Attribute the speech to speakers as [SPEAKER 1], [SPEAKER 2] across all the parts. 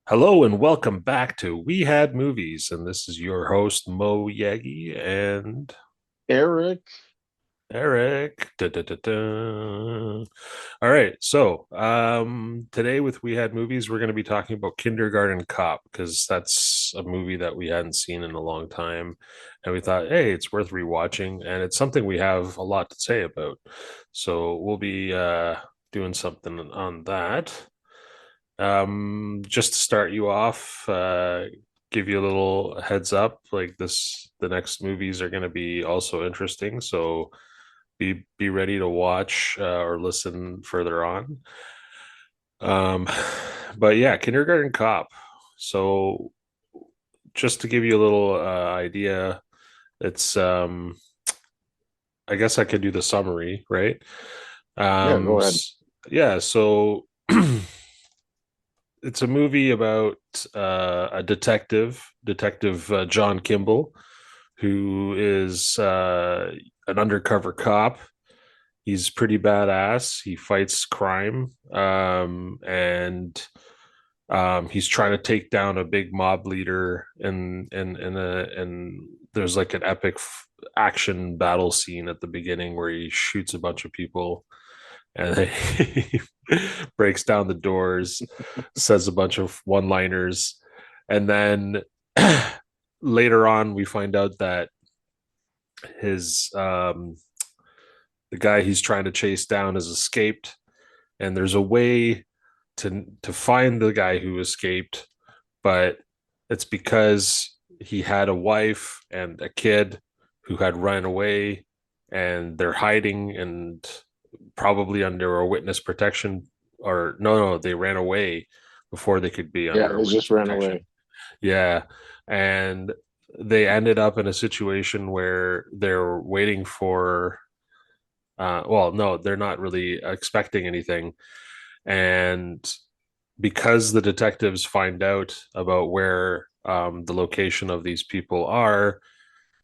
[SPEAKER 1] Hello and welcome back to We Had Movies, and this is your host Mo Yagi and
[SPEAKER 2] Eric.
[SPEAKER 1] Eric. Da, da, da, da. All right, so today with We Had Movies, we're going to be talking about Kindergarten Cop because that's a movie that we hadn't seen in a long time, and we thought, hey, it's worth rewatching, and it's something we have a lot to say about. So we'll be doing something on that. Just to start you off, give you a little heads up, like the next movies are going to be also interesting. So be ready to watch or listen further on. Um, but yeah, Kindergarten Cop. So just to give you a little idea, it's I guess I could do the summary, right?
[SPEAKER 2] Yeah,
[SPEAKER 1] Um,
[SPEAKER 2] go ahead.
[SPEAKER 1] s- yeah, so it's a movie about a detective John Kimball, who is an undercover cop. He's pretty badass. He fights crime, and he's trying to take down a big mob leader. And there's like an epic action battle scene at the beginning where he shoots a bunch of people and he breaks down the doors, says a bunch of one liners. And then later on, we find out that his the guy he's trying to chase down has escaped, and there's a way to find the guy who escaped, but it's because he had a wife and a kid who had run away, and they're hiding and probably under a witness protection, or no, they ran away before they could be
[SPEAKER 2] Yeah,
[SPEAKER 1] under a
[SPEAKER 2] they
[SPEAKER 1] witness
[SPEAKER 2] just ran
[SPEAKER 1] protection.
[SPEAKER 2] away.
[SPEAKER 1] Yeah. And they ended up in a situation where they're waiting for well, no, they're not really expecting anything. And because the detectives find out about where the location of these people are,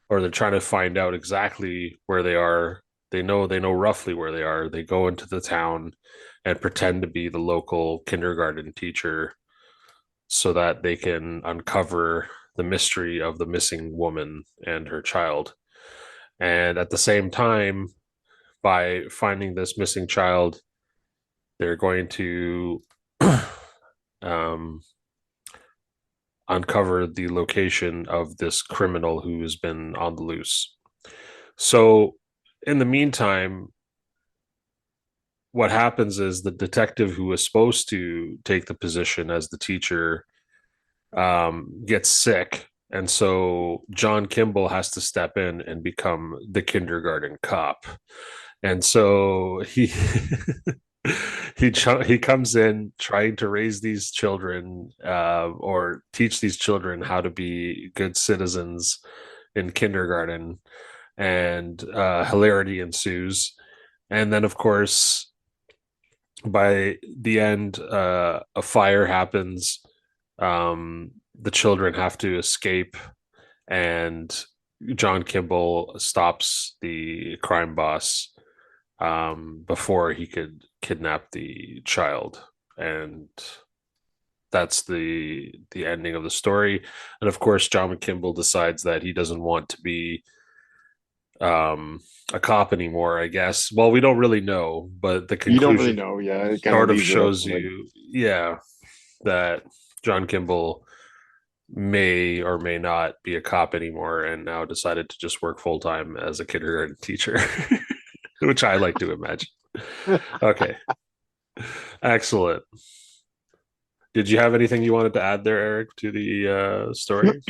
[SPEAKER 1] or they're trying to find out exactly where they are, they know roughly where they are. They go into the town and pretend to be the local kindergarten teacher so that they can uncover the mystery of the missing woman and her child. And at the same time, by finding this missing child, they're going to um, uncover the location of this criminal who has been on the loose. So, in the meantime, what happens is the detective who was supposed to take the position as the teacher gets sick. And so John Kimball has to step in and become the kindergarten cop. And so he comes in trying to raise these children or teach these children how to be good citizens in kindergarten, and hilarity ensues. And then, of course, by the end, a fire happens. The children have to escape, and John Kimball stops the crime boss before he could kidnap the child, and that's the ending of the story. And of course, John McKimball decides that he doesn't want to be um, a cop anymore. I guess. Well, we don't really know, but the
[SPEAKER 2] You don't really
[SPEAKER 1] conclusion
[SPEAKER 2] know. Yeah, it kind of
[SPEAKER 1] sort of
[SPEAKER 2] leaves it up
[SPEAKER 1] shows
[SPEAKER 2] to like,
[SPEAKER 1] you, yeah, that John Kimball may or may not be a cop anymore and now decided to just work full time as a kindergarten teacher, which I like to imagine. Okay, excellent. Did you have anything you wanted to add there, Eric, to the story?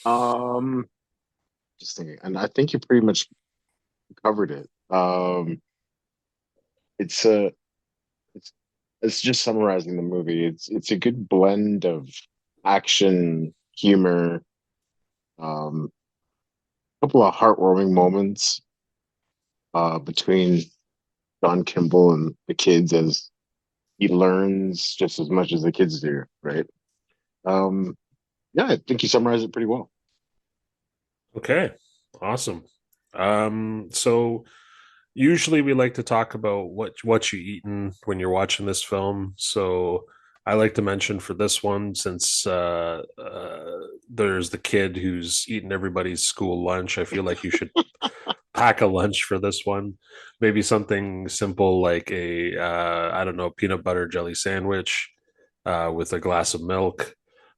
[SPEAKER 2] um, just thinking, and I think you pretty much covered it. It's a, it's, it's just summarizing the movie. It's a good blend of action, humor, a couple of heartwarming moments, between John Kimball and the kids as he learns just as much as the kids do, right? Um, yeah, I think you summarized it pretty well.
[SPEAKER 1] Okay, awesome. So usually we like to talk about what you eaten when you're watching this film. So I like to mention for this one, since there's the kid who's eating everybody's school lunch, I feel like you should pack a lunch for this one. Maybe something simple like a I don't know, peanut butter jelly sandwich with a glass of milk,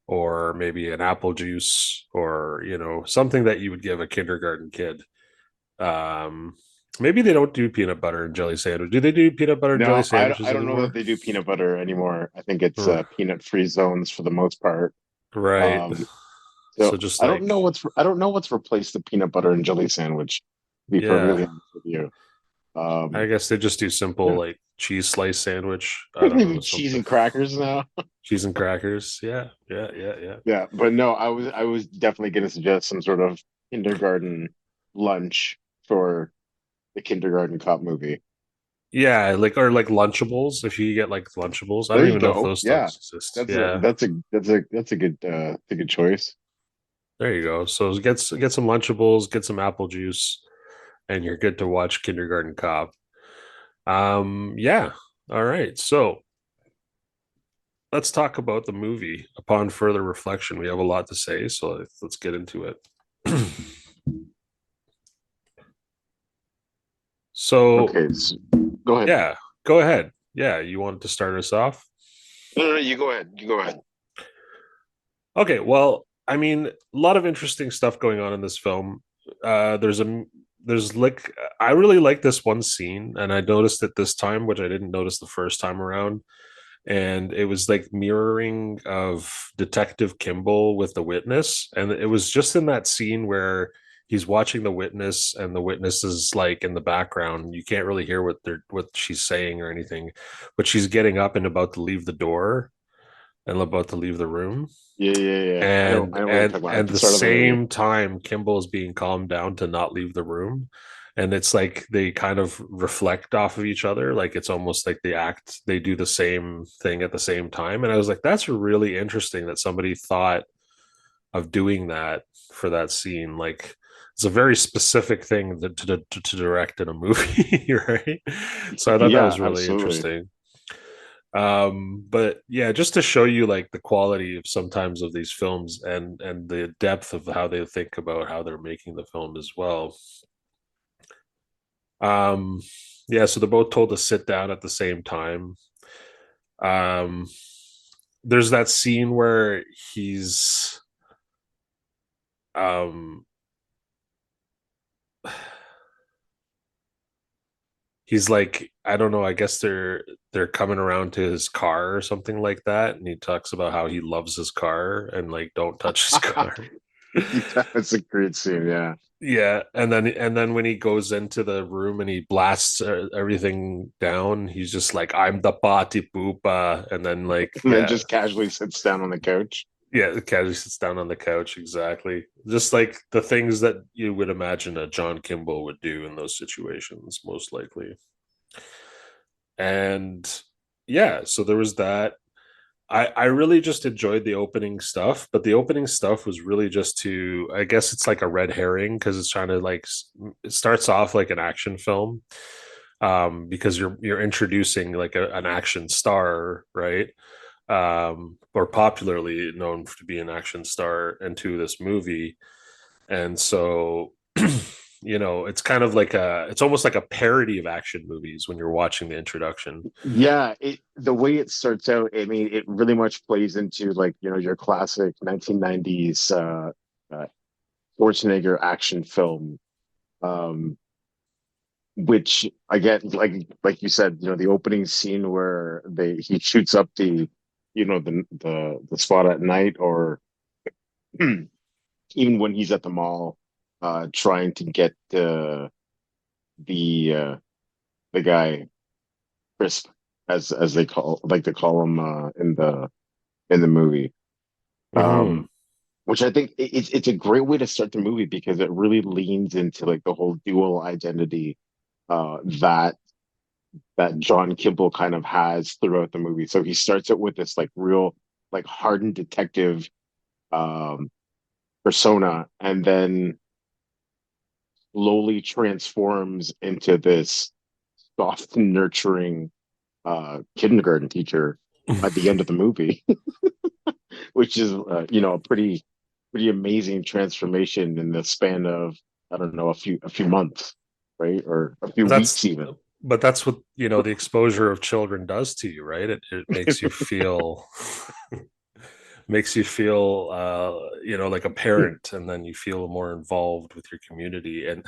[SPEAKER 1] or maybe an apple juice, or something that you would give a kindergarten kid. Um, Maybe they don't do peanut butter and jelly sandwich. Do they do peanut butter and jelly
[SPEAKER 2] No,
[SPEAKER 1] sandwiches
[SPEAKER 2] I don't know that
[SPEAKER 1] anymore?
[SPEAKER 2] they do peanut butter anymore. I think it's
[SPEAKER 1] Hmm.
[SPEAKER 2] peanut free zones for the most part.
[SPEAKER 1] Right.
[SPEAKER 2] Um,
[SPEAKER 1] So
[SPEAKER 2] so
[SPEAKER 1] just
[SPEAKER 2] I don't
[SPEAKER 1] like,
[SPEAKER 2] know what's replaced the peanut butter and jelly sandwich. To be
[SPEAKER 1] yeah,
[SPEAKER 2] perfectly honest with you,
[SPEAKER 1] I
[SPEAKER 2] um,
[SPEAKER 1] guess they just do simple
[SPEAKER 2] yeah,
[SPEAKER 1] like cheese slice sandwich. I don't know,
[SPEAKER 2] maybe cheese
[SPEAKER 1] something.
[SPEAKER 2] and crackers now.
[SPEAKER 1] Cheese and crackers. Yeah, yeah, yeah, yeah.
[SPEAKER 2] Yeah, but no, I was definitely going to suggest some sort of kindergarten lunch for the kindergarten cop movie.
[SPEAKER 1] Yeah, like or like Lunchables. If you get like Lunchables, I
[SPEAKER 2] There
[SPEAKER 1] don't
[SPEAKER 2] you
[SPEAKER 1] even know if
[SPEAKER 2] go.
[SPEAKER 1] those still
[SPEAKER 2] Yeah,
[SPEAKER 1] exist. Yeah,
[SPEAKER 2] that's a good choice.
[SPEAKER 1] there you go. So get some Lunchables, get some apple juice, and you're good to watch Kindergarten Cop. Yeah. All right. So let's talk about the movie. Upon further reflection, we have a lot to say, so let's get into it. So
[SPEAKER 2] Okay, so go ahead.
[SPEAKER 1] yeah, go ahead. Yeah, you wanted to start us off?
[SPEAKER 2] No, you go ahead. You go ahead.
[SPEAKER 1] Okay, well, I mean, a lot of interesting stuff going on in this film. There's like I really like this one scene, and I noticed it this time, which I didn't notice the first time around. And it was like mirroring of Detective Kimball with the witness, and it was just in that scene where he's watching the witness, and the witness is like in the background. You can't really hear what she's saying or anything, but she's getting up and about to leave the door and about to leave the room,
[SPEAKER 2] Yeah.
[SPEAKER 1] and
[SPEAKER 2] I know what you're
[SPEAKER 1] and
[SPEAKER 2] talking about at
[SPEAKER 1] and
[SPEAKER 2] the
[SPEAKER 1] the
[SPEAKER 2] start of the movie.
[SPEAKER 1] same time Kimball is being calmed down to not leave the room, and it's like they kind of reflect off of each other, like it's almost like they do the same thing at the same time. And I was like, that's really interesting that somebody thought of doing that for that scene. Like it's a very specific thing to direct in a movie, right? So I thought that
[SPEAKER 2] Yeah,
[SPEAKER 1] was really
[SPEAKER 2] absolutely.
[SPEAKER 1] interesting. But yeah, just to show you like the quality of sometimes of these films, and the depth of how they think about how they're making the film as well. um yeah, so they're both told to sit down at the same time. um there's that scene where um he's like, I don't know, I guess they're coming around to his car or something like that, and he talks about how he loves his car and like don't touch his car.
[SPEAKER 2] Yeah, that's a great scene. Yeah,
[SPEAKER 1] Yeah, and then when he goes into the room and he blasts everything down, he's just like, "I'm the party poopa," and then like,
[SPEAKER 2] and then
[SPEAKER 1] yeah,
[SPEAKER 2] just casually sits down on the couch.
[SPEAKER 1] yeah, the cat just sits down on the couch. Exactly, just like the things that you would imagine a John Kimball would do in those situations, most likely. And yeah, so there was that. I really just enjoyed the opening stuff, but the opening stuff was really just to, I guess it's like a red herring, because it's trying to like it starts off like an action film, because you're introducing like an action star, right? Or popularly known to be an action star into this movie. And so it's kind of like it's almost like a parody of action movies when you're watching the introduction.
[SPEAKER 2] Yeah, the way it starts out, I mean, it really much plays into like, your classic 1990s uh Schwarzenegger action film. Um, which again, like you said, the opening scene where they he shoots up the spot at night, or even when he's at the mall, trying to get the the guy Crisp, as they call him in the movie.
[SPEAKER 1] Mm-hmm.
[SPEAKER 2] Um, which I think it's a great way to start the movie because it really leans into like the whole dual identity that John Kimball kind of has throughout the movie. So he starts it with this like real like hardened detective um persona, and then slowly transforms into this soft, nurturing kindergarten teacher. at the end of the movie, which is a pretty amazing transformation in the span of, I don't know, a few months, right, or a few weeks
[SPEAKER 1] that's
[SPEAKER 2] even.
[SPEAKER 1] but that's what the exposure of children does to you, right? It makes you feel like a parent, and then you feel more involved with your community. And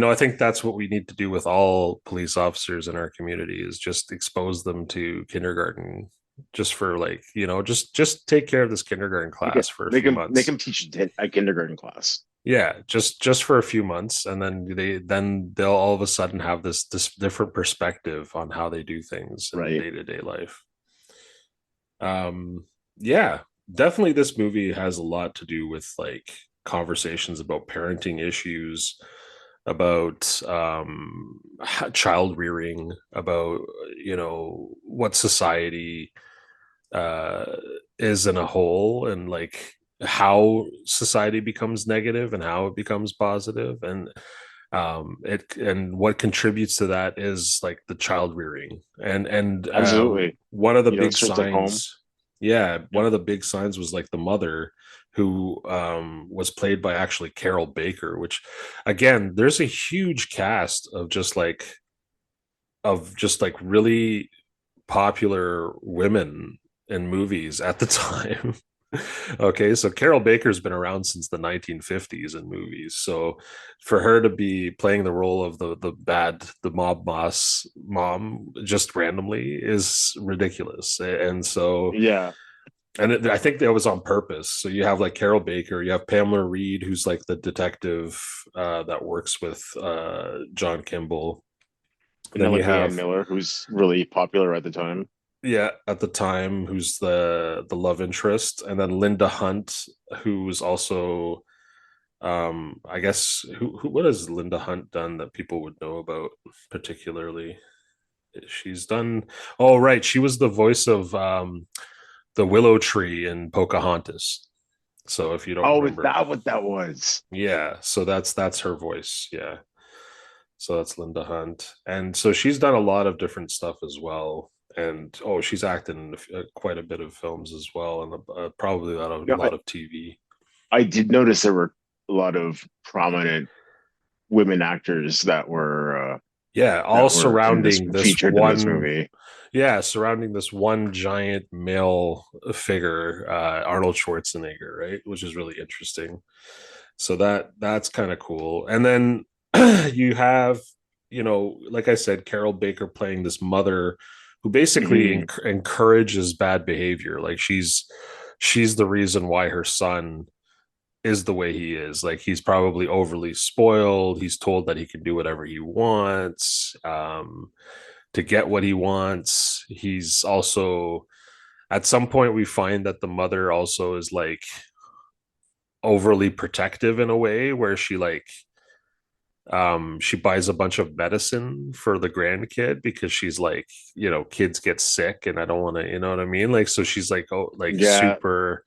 [SPEAKER 1] I think that's what we need to do with all police officers in our community, is just expose them to kindergarten, just for like, just take care of this kindergarten
[SPEAKER 2] Yeah,
[SPEAKER 1] class for a
[SPEAKER 2] make
[SPEAKER 1] few
[SPEAKER 2] them make
[SPEAKER 1] months.
[SPEAKER 2] them teach a kindergarten class.
[SPEAKER 1] Yeah, just for a few months, and then they'll all of a sudden have this different perspective on how they do things in
[SPEAKER 2] Right.
[SPEAKER 1] day-to-day life. Yeah, definitely this movie has a lot to do with like conversations about parenting issues, about child rearing, about what society uh is in a whole, and like how society becomes negative and how it becomes positive. And it and what contributes to that is like the child rearing. And
[SPEAKER 2] Absolutely.
[SPEAKER 1] one of the
[SPEAKER 2] It
[SPEAKER 1] big
[SPEAKER 2] starts at home.
[SPEAKER 1] signs, yeah, one
[SPEAKER 2] Yep.
[SPEAKER 1] of the big signs was like the mother, who was played by actually Carol Baker, which, again, there's a huge cast of just like really popular women in movies at the time. Okay, so Carol Baker's been around since the 1950s in movies. So for her to be playing the role of the mob boss mom just randomly is ridiculous. And so,
[SPEAKER 2] Yeah.
[SPEAKER 1] I think that was on purpose. So you have like Carol Baker, you have Pamela Reed, who's like the detective that works with John Kimball. Then you
[SPEAKER 2] Leanne
[SPEAKER 1] have,
[SPEAKER 2] Miller, who's really popular at the time.
[SPEAKER 1] yeah, at the time, who's the love interest, and then Linda Hunt, who was also, I guess, who what has Linda Hunt done that people would know about particularly? She's done, oh right, she was the voice of the willow tree in Pocahontas. So if you don't
[SPEAKER 2] Oh, is
[SPEAKER 1] remember,
[SPEAKER 2] that what that was?
[SPEAKER 1] yeah, so that's her voice, yeah. So that's Linda Hunt, and so she's done a lot of different stuff as well. And oh, she's acted in quite a bit of films as well, and probably a
[SPEAKER 2] No,
[SPEAKER 1] lot of TV.
[SPEAKER 2] I did notice there were a lot of prominent women actors
[SPEAKER 1] Yeah, all
[SPEAKER 2] that were featured in this
[SPEAKER 1] one,
[SPEAKER 2] movie.
[SPEAKER 1] yeah, surrounding this one giant male figure, Arnold Schwarzenegger, right? Which is really interesting. So that's kind of cool. And then you have, like I said, Carol Baker playing this mother who basically
[SPEAKER 2] Hmm.
[SPEAKER 1] encourages bad behavior. Like she's the reason why her son is the way he is. Like he's probably overly spoiled. He's told that he can do whatever he wants, to get what he wants. He's also, at some point we find that the mother also is like overly protective in a way, where she buys a bunch of medicine for the grandkid, because she's like, kids get sick and I don't want to, you know what I mean? Like, so she's like, oh, like
[SPEAKER 2] Yeah,
[SPEAKER 1] super.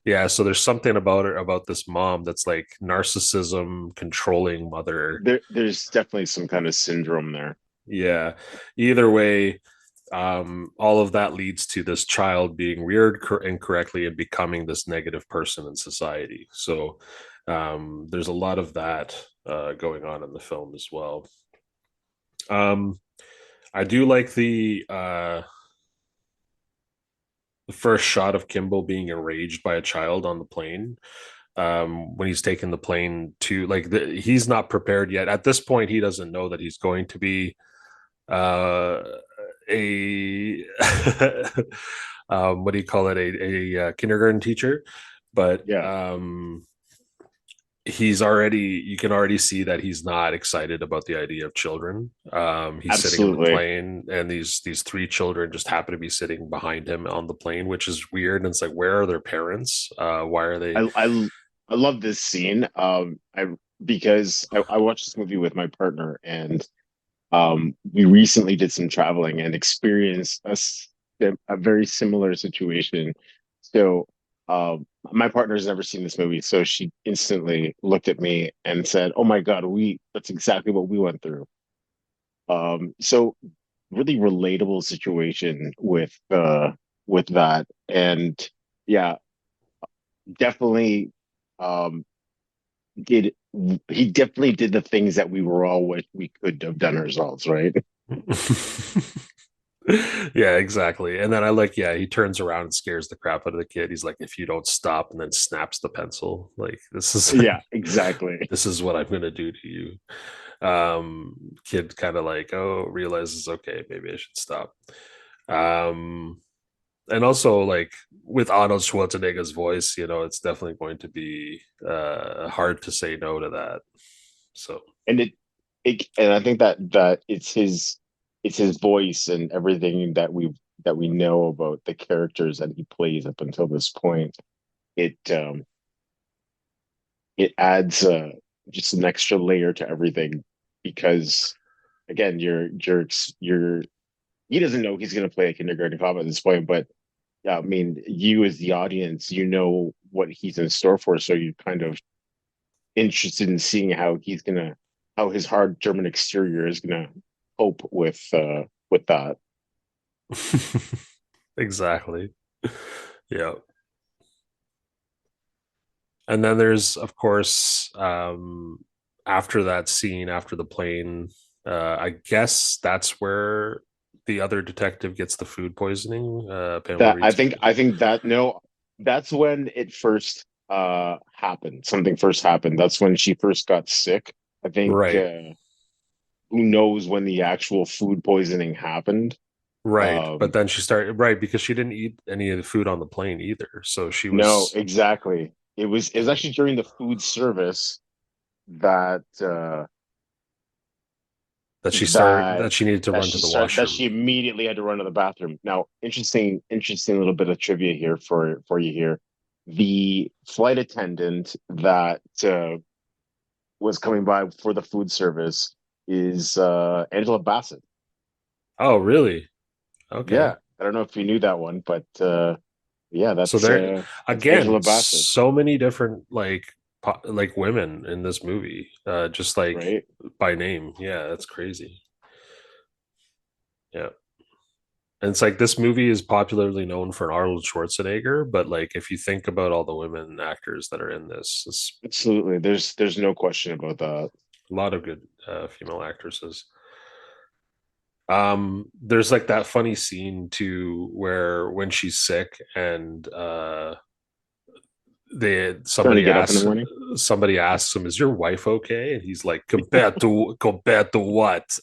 [SPEAKER 1] Yeah, so there's something about her, about this mom, that's like narcissism, controlling mother.
[SPEAKER 2] there's definitely some kind of syndrome there.
[SPEAKER 1] Yeah. Either way, all of that leads to this child being reared incorrectly and becoming this negative person in society. So there's a lot of that going on in the film as well. Um, I do like the first shot of Kimball being enraged by a child on the plane, when he's taking the plane to, like, he's not prepared yet. At this point, he doesn't know that he's going to be uh, a what do you call it, a kindergarten teacher. But
[SPEAKER 2] Yeah,
[SPEAKER 1] he's already, you can already see that he's not excited about the idea of children. He's sitting in the
[SPEAKER 2] absolutely.
[SPEAKER 1] plane, and these three children just happen to be sitting behind him on the plane, which is weird. And it's like, where are their parents? Why are they?
[SPEAKER 2] I love this scene. I because I watched this movie with my partner, and we recently did some traveling and experienced a very similar situation. So, my partner's never seen this movie, so she instantly looked at me and said, "Oh my God, we that's exactly what we went through." So really relatable situation with with that. And yeah, definitely um did he definitely did the things that we were all wish we could have done ourselves, right?
[SPEAKER 1] Yeah, exactly. And then I like, yeah, he turns around and scares the crap out of the kid. He's like, if you don't stop, and then snaps the pencil. Like, this is
[SPEAKER 2] Yeah, exactly.
[SPEAKER 1] this is what I'm gonna do to you. Kid kind of like, oh, realizes, okay, maybe I should stop. Um, and also like with Arnold Schwarzenegger's voice, it's definitely going to be hard to say no to that. So
[SPEAKER 2] And and I think that it's his voice and everything that we know about the characters that he plays up until this point. It it adds just an extra layer to everything because again, you're he doesn't know he's going to play a kindergarten cop at this point, but yeah, I mean, you as the audience, you know what he's in store for, so you're kind of interested in seeing how his hard German exterior is gonna cope with that.
[SPEAKER 1] exactly. Yeah. And then there's, of course, after that scene, after the plane, I guess that's where the other detective gets the food poisoning. Pamela
[SPEAKER 2] That
[SPEAKER 1] Reed's.
[SPEAKER 2] I think that no, that's when it first happened. Something first happened. That's when she first got sick. I think
[SPEAKER 1] Right,
[SPEAKER 2] who knows when the actual food poisoning happened.
[SPEAKER 1] right. But
[SPEAKER 2] Um,
[SPEAKER 1] then she started, right, because she didn't eat any of the food on the plane either. So she
[SPEAKER 2] no,
[SPEAKER 1] was,
[SPEAKER 2] exactly. It was actually during the food service that
[SPEAKER 1] that
[SPEAKER 2] that
[SPEAKER 1] she needed to run to the
[SPEAKER 2] that
[SPEAKER 1] washroom.
[SPEAKER 2] she immediately had to run to the bathroom. Now, interesting little bit of trivia here for you here. The flight attendant that was coming by for the food service is Angela Bassett.
[SPEAKER 1] Oh, really? Okay.
[SPEAKER 2] Yeah, I don't know if you knew that one, but yeah,
[SPEAKER 1] So there
[SPEAKER 2] that's
[SPEAKER 1] again,
[SPEAKER 2] Angela Bassett,
[SPEAKER 1] so many different like women in this movie, just like
[SPEAKER 2] right?
[SPEAKER 1] by name. Yeah, that's crazy. Yeah. And it's like this movie is popularly known for Arnold Schwarzenegger, but like if you think about all the women actors that are in this, it's
[SPEAKER 2] Absolutely. There's no question about that.
[SPEAKER 1] a lot of good female actresses. There's like that funny scene too where when she's sick and they
[SPEAKER 2] Trying to get up in the morning.
[SPEAKER 1] somebody asks him, "Is your wife okay?" And he's like, compared to what?"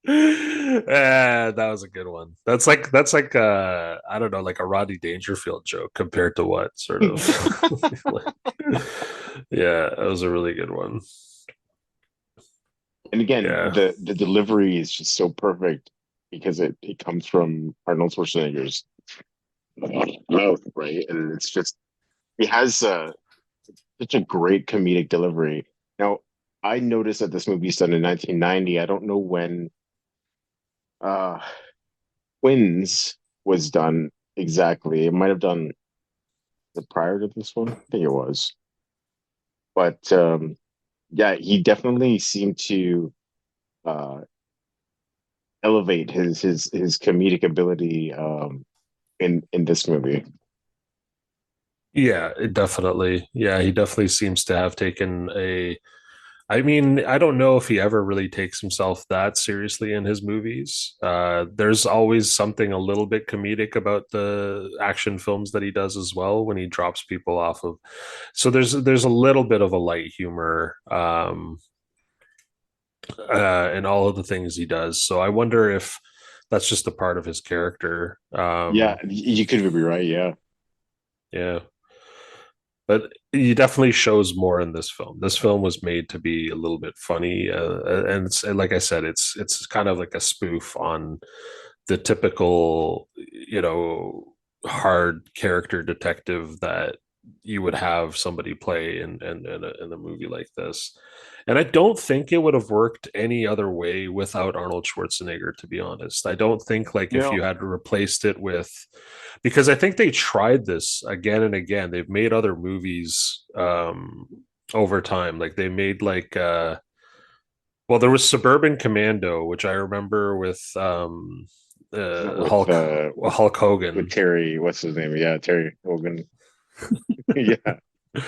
[SPEAKER 1] That was a good one. That's like I don't know, like a Rodney Dangerfield joke compared to what sort of like, yeah, that was a really good one.
[SPEAKER 2] And again,
[SPEAKER 1] Yeah.
[SPEAKER 2] the delivery is just so perfect because it comes from Arnold Schwarzenegger's mouth, right? And it's just he has such a great comedic delivery. Now, I noticed that this movie's done in 1990. I don't know when uh Twins was done exactly. It might have done the prior to this one. I think it was. But yeah, he definitely seemed to uh elevate his comedic ability in this movie.
[SPEAKER 1] Yeah, it definitely. Yeah, he definitely seems to have taken a I mean, I don't know if he ever really takes himself that seriously in his movies. There's always something a little bit comedic about the action films that he does as well when he drops people off of. So there's a little bit of a light humor in all of the things he does. So I wonder if that's just a part of his character.
[SPEAKER 2] Yeah, you could be right. Yeah.
[SPEAKER 1] Yeah. But he definitely shows more in this film. This film was made to be a little bit funny, and and like I said, it's kind of like a spoof on the typical, hard character detective that you would have somebody play in a movie like this. And I don't think it would have worked any other way without Arnold Schwarzenegger, to be honest. I don't think like if you
[SPEAKER 2] No,
[SPEAKER 1] had replaced it with because I think they tried this again and again. They've made other movies over time. Like they made like well, there was Suburban Commando, which I remember with
[SPEAKER 2] with
[SPEAKER 1] Hulk
[SPEAKER 2] with
[SPEAKER 1] Hogan.
[SPEAKER 2] Terry, what's his name? Yeah, Terry Hogan. Yeah,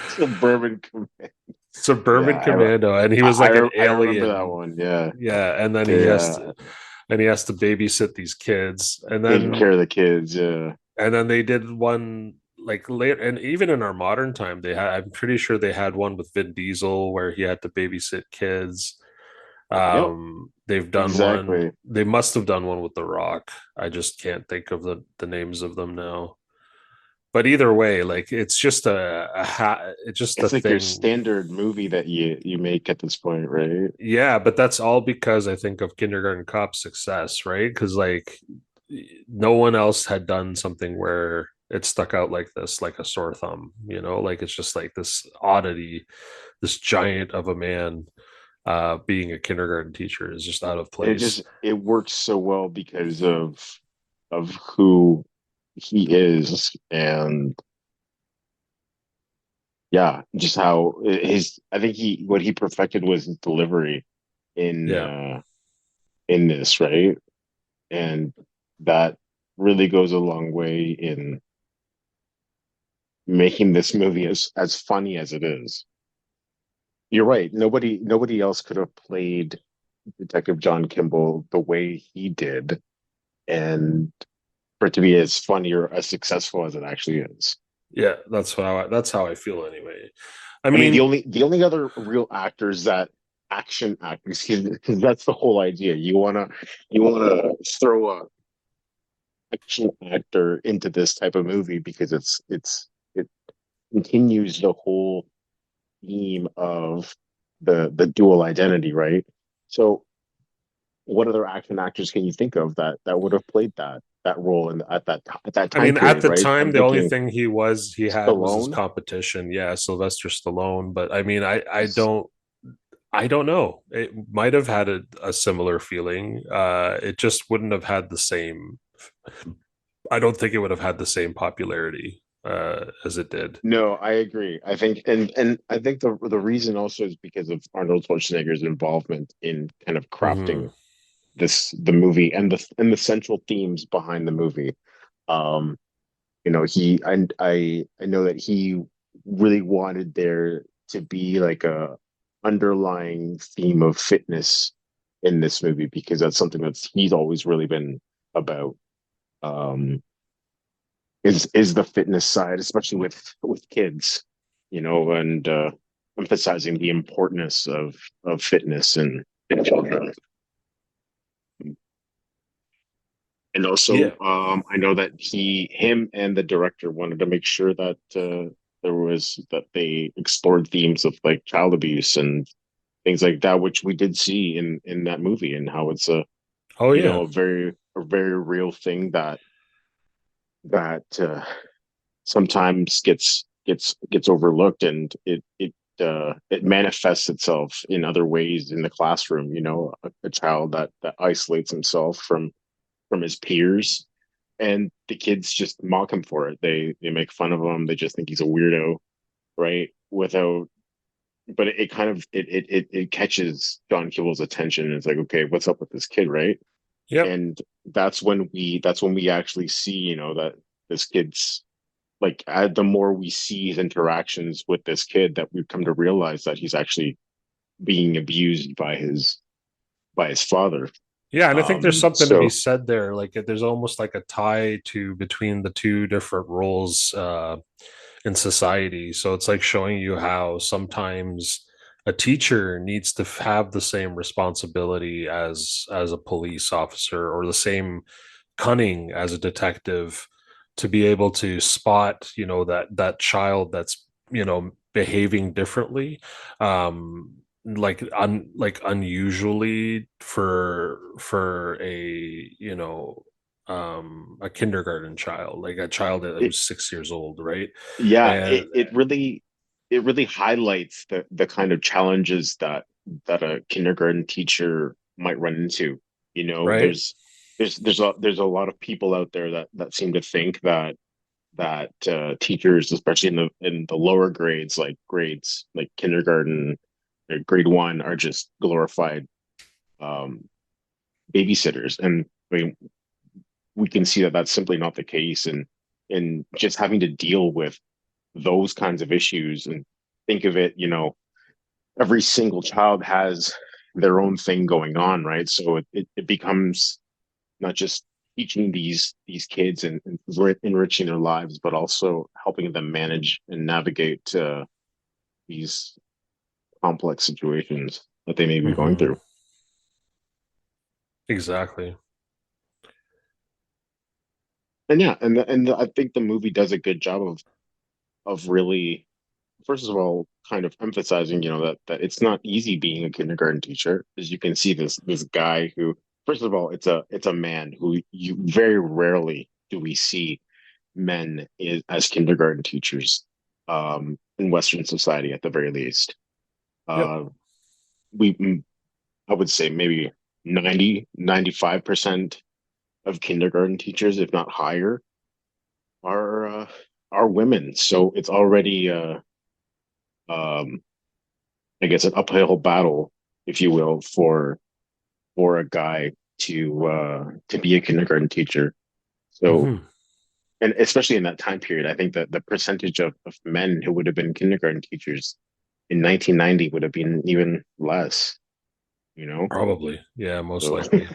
[SPEAKER 2] Suburban Command. Yeah,
[SPEAKER 1] Suburban Commando, and he was like an
[SPEAKER 2] I remember that
[SPEAKER 1] alien.
[SPEAKER 2] one. Yeah,
[SPEAKER 1] Yeah, and then
[SPEAKER 2] yeah,
[SPEAKER 1] he has to babysit these kids,
[SPEAKER 2] taking care of the kids. Yeah,
[SPEAKER 1] and then they did one like later, and even in our modern time, they had. I'm pretty sure they had one with Vin Diesel where he had to babysit kids.
[SPEAKER 2] yep,
[SPEAKER 1] They've done one.
[SPEAKER 2] exactly.
[SPEAKER 1] They must have done one with The Rock. I just can't think of the names of them now. But either way, like it's just a
[SPEAKER 2] It's like your
[SPEAKER 1] thing.
[SPEAKER 2] standard movie that you make at this point, right?
[SPEAKER 1] Yeah, but that's all because I think of Kindergarten Cop's success, right? Because like no one else had done something where it stuck out like this, like a sore thumb, like it's just like this oddity, this giant of a man being a kindergarten teacher is just out of
[SPEAKER 2] And
[SPEAKER 1] place.
[SPEAKER 2] it works so well because of who he is, and yeah, just how his I think he what he perfected was his delivery in
[SPEAKER 1] Yeah.
[SPEAKER 2] uh in this, right? And that really goes a long way in making this movie as funny as it is. You're right. Nobody else could have played Detective John Kimball the way he did, and for it to be as funny or as successful as it actually is.
[SPEAKER 1] Yeah, that's how I feel anyway. I
[SPEAKER 2] I mean,
[SPEAKER 1] mean,
[SPEAKER 2] the only other real actors that action actors, because that's the whole idea. You wanna throw a action actor into this type of movie because it continues the whole theme of the dual identity, right? So, what other action actors can you think of that would have played that role in at that
[SPEAKER 1] I
[SPEAKER 2] time
[SPEAKER 1] mean, at
[SPEAKER 2] period,
[SPEAKER 1] the
[SPEAKER 2] right?
[SPEAKER 1] time,
[SPEAKER 2] I'm
[SPEAKER 1] the only
[SPEAKER 2] thinking
[SPEAKER 1] thing he had was his
[SPEAKER 2] Stallone.
[SPEAKER 1] competition. Yeah, Sylvester Stallone. But I mean, I don't know. It might have had a similar feeling. It just wouldn't have had the same. I don't think it would have had the same popularity as it did.
[SPEAKER 2] No, I agree. I think and I think the reason also is because of Arnold Schwarzenegger's involvement in kind of
[SPEAKER 1] Hmm.
[SPEAKER 2] crafting the movie and the central themes behind the movie. Um, he I know that he really wanted there to be like a underlying theme of fitness in this movie because that's something that he's always really been about. Um, is the fitness side, especially with kids, and emphasizing the importance of fitness in children. And also,
[SPEAKER 1] Yeah.
[SPEAKER 2] I know that him and the director wanted to make sure that that they explored themes of like child abuse and things like that, which we did see in that movie, and how it's
[SPEAKER 1] Oh yeah.
[SPEAKER 2] a very real thing that sometimes gets overlooked, and it manifests itself in other ways in the classroom. A child that isolates himself from his peers, and the kids just mock him for it. They make fun of him. They just think he's a weirdo, right? Without, but it kind of it catches John Kimball's attention, and it's like, okay, what's up with this kid, right?
[SPEAKER 1] Yep.
[SPEAKER 2] And that's when we actually see, that this kid's like, the more we see his interactions with this kid, that we've come to realize that he's actually being abused by his father.
[SPEAKER 1] Yeah, and I think there's something to be
[SPEAKER 2] So
[SPEAKER 1] said there. Like there's almost like a tie to between the two different roles in society. So it's like showing you how sometimes a teacher needs to have the same responsibility as a police officer or the same cunning as a detective to be able to spot, that child that's, behaving differently. Like unusually for a a kindergarten child, like a child that
[SPEAKER 2] it,
[SPEAKER 1] was 6 years old, right?
[SPEAKER 2] yeah,
[SPEAKER 1] And
[SPEAKER 2] it really highlights the kind of challenges that a kindergarten teacher might run into.
[SPEAKER 1] right.
[SPEAKER 2] There's a lot of people out there that seem to think that teachers, especially in the lower grades like kindergarten, grade one, are just glorified um, babysitters. And I mean, we can see that that's simply not the case, and just having to deal with those kinds of issues and think of it, every single child has their own thing going on, right? So it becomes not just teaching these kids and enriching their lives, but also helping them manage and navigate these complex situations that they may be going
[SPEAKER 1] Hmm.
[SPEAKER 2] through.
[SPEAKER 1] Exactly.
[SPEAKER 2] And yeah, and I think the movie does a good job of really, first of all, kind of emphasizing, that it's not easy being a kindergarten teacher. As you can see, this guy who, first of all, it's a man who you very rarely do we see men as kindergarten teachers in Western society, at the very least.
[SPEAKER 1] Yep.
[SPEAKER 2] Uh, we I would say maybe 90-95% of kindergarten teachers, if not higher, are women. So it's already um, I guess an uphill battle, if you will, for a guy to be a kindergarten teacher. So,
[SPEAKER 1] Hmm.
[SPEAKER 2] and especially in that time period, I think that the percentage of men who would have been kindergarten teachers in 1990 would have been even less, you know?
[SPEAKER 1] Probably. Yeah, most
[SPEAKER 2] So,
[SPEAKER 1] likely.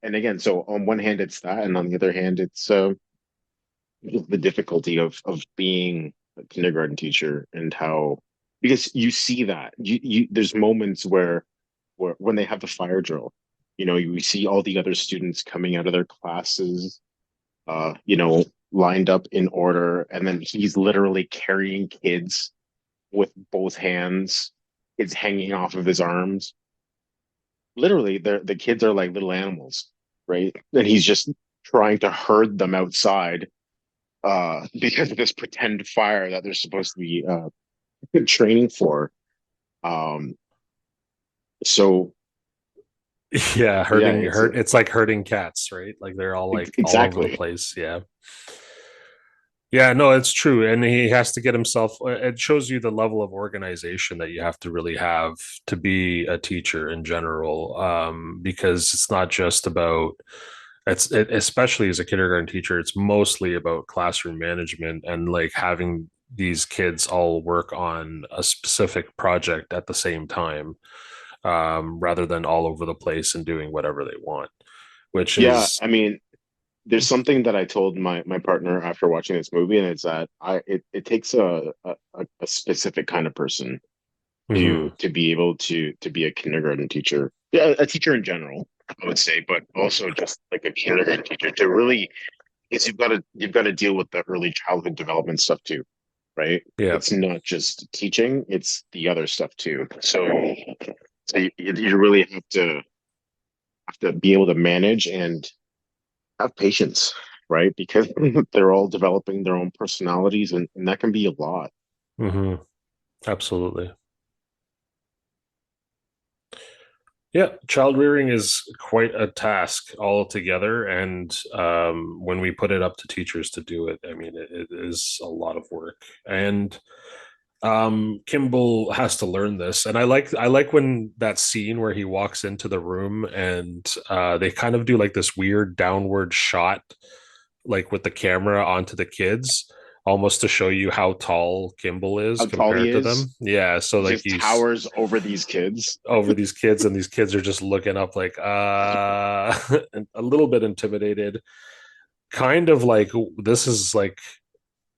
[SPEAKER 2] and again, so on one hand, it's that, and on the other hand, it's the difficulty of being a kindergarten teacher and how, because you see that there's moments where when they have the fire drill, you see all the other students coming out of their classes, uh, you know, lined up in order, and then he's literally carrying kids with both hands, kids hanging off of his arms. Literally, the kids are like little animals, right? And he's just trying to herd them outside because of this pretend fire that they're supposed to be training for. Um, so
[SPEAKER 1] Yeah,
[SPEAKER 2] yeah,
[SPEAKER 1] herding hurt. It's like herding cats, right? Like they're all like all over the
[SPEAKER 2] exactly.
[SPEAKER 1] place. Yeah. Yeah, no, it's true. And he has to get himself, it shows you the level of organization that you have to really have to be a teacher in general. Because it's not just about, especially as a kindergarten teacher, it's mostly about classroom management and like having these kids all work on a specific project at the same time, rather than all over the place and doing whatever they want, which
[SPEAKER 2] Yeah,
[SPEAKER 1] is,
[SPEAKER 2] I mean, there's something that I told my partner after watching this movie, and it's that it takes a specific kind of person
[SPEAKER 1] mhm,
[SPEAKER 2] to be able to be a kindergarten teacher. Yeah, a teacher in general, I would say, but also just like a kindergarten teacher to really, because you've got to deal with the early childhood development stuff too, right?
[SPEAKER 1] yeah.
[SPEAKER 2] It's not just teaching, it's the other stuff too. So you really have to be able to manage and have patience, right? Because they're all developing their own personalities, and that can be a lot.
[SPEAKER 1] Hmm. Absolutely. Yeah, child rearing is quite a task altogether, and when we put it up to teachers to do it, I mean, it is a lot of work. And Kimball has to learn this, and I like when that scene where he walks into the room and they kind of do like this weird downward shot, like with the camera onto the kids, almost to show you how tall Kimball is
[SPEAKER 2] How tall he
[SPEAKER 1] compared to them.
[SPEAKER 2] is,
[SPEAKER 1] Yeah, so
[SPEAKER 2] he
[SPEAKER 1] like
[SPEAKER 2] just
[SPEAKER 1] he's
[SPEAKER 2] towers over these kids.
[SPEAKER 1] over these kids, and these kids are just looking up like a little bit intimidated, kind of like this is like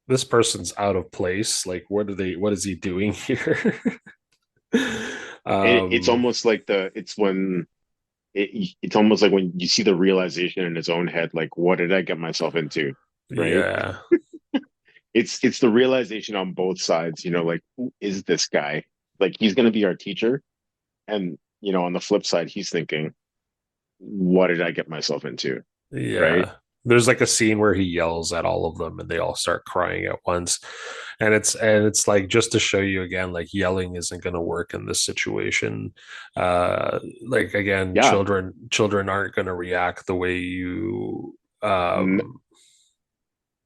[SPEAKER 1] this person's out of place, like what is he doing here?
[SPEAKER 2] It's
[SPEAKER 1] um
[SPEAKER 2] almost like it's almost like when you see the realization in his own head, like, what did I get myself into? Right?
[SPEAKER 1] yeah.
[SPEAKER 2] It's the realization on both sides, like, who is this guy? Like, he's going to be our teacher, and on the flip side, he's thinking, what did I get myself into? Right?
[SPEAKER 1] Yeah. There's like a scene where he yells at all of them and they all start crying at once. And it's like just to show you again, like yelling isn't gonna work in this situation. Like again,
[SPEAKER 2] Yeah.
[SPEAKER 1] children aren't gonna react
[SPEAKER 2] N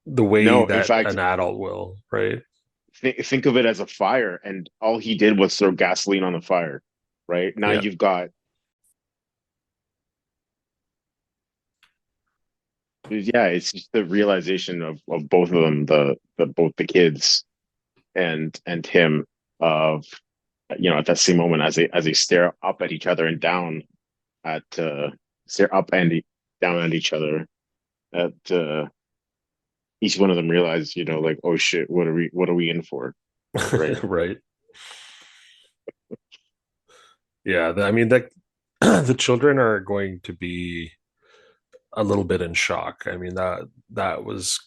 [SPEAKER 1] the way
[SPEAKER 2] no, in
[SPEAKER 1] that
[SPEAKER 2] fact,
[SPEAKER 1] an adult will, right?
[SPEAKER 2] think of it as a fire, and all he did was throw gasoline on the fire. Right? Now
[SPEAKER 1] Yeah.
[SPEAKER 2] you've got yeah, it's just the realization of both of them, the both the kids and him, of at that same moment as they stare up at each other and down at stare up and down at each other, at each one of them realize, like, oh shit, what are we in for, right?
[SPEAKER 1] Right. Yeah, I mean that the children are going to be a little bit in shock. I mean that was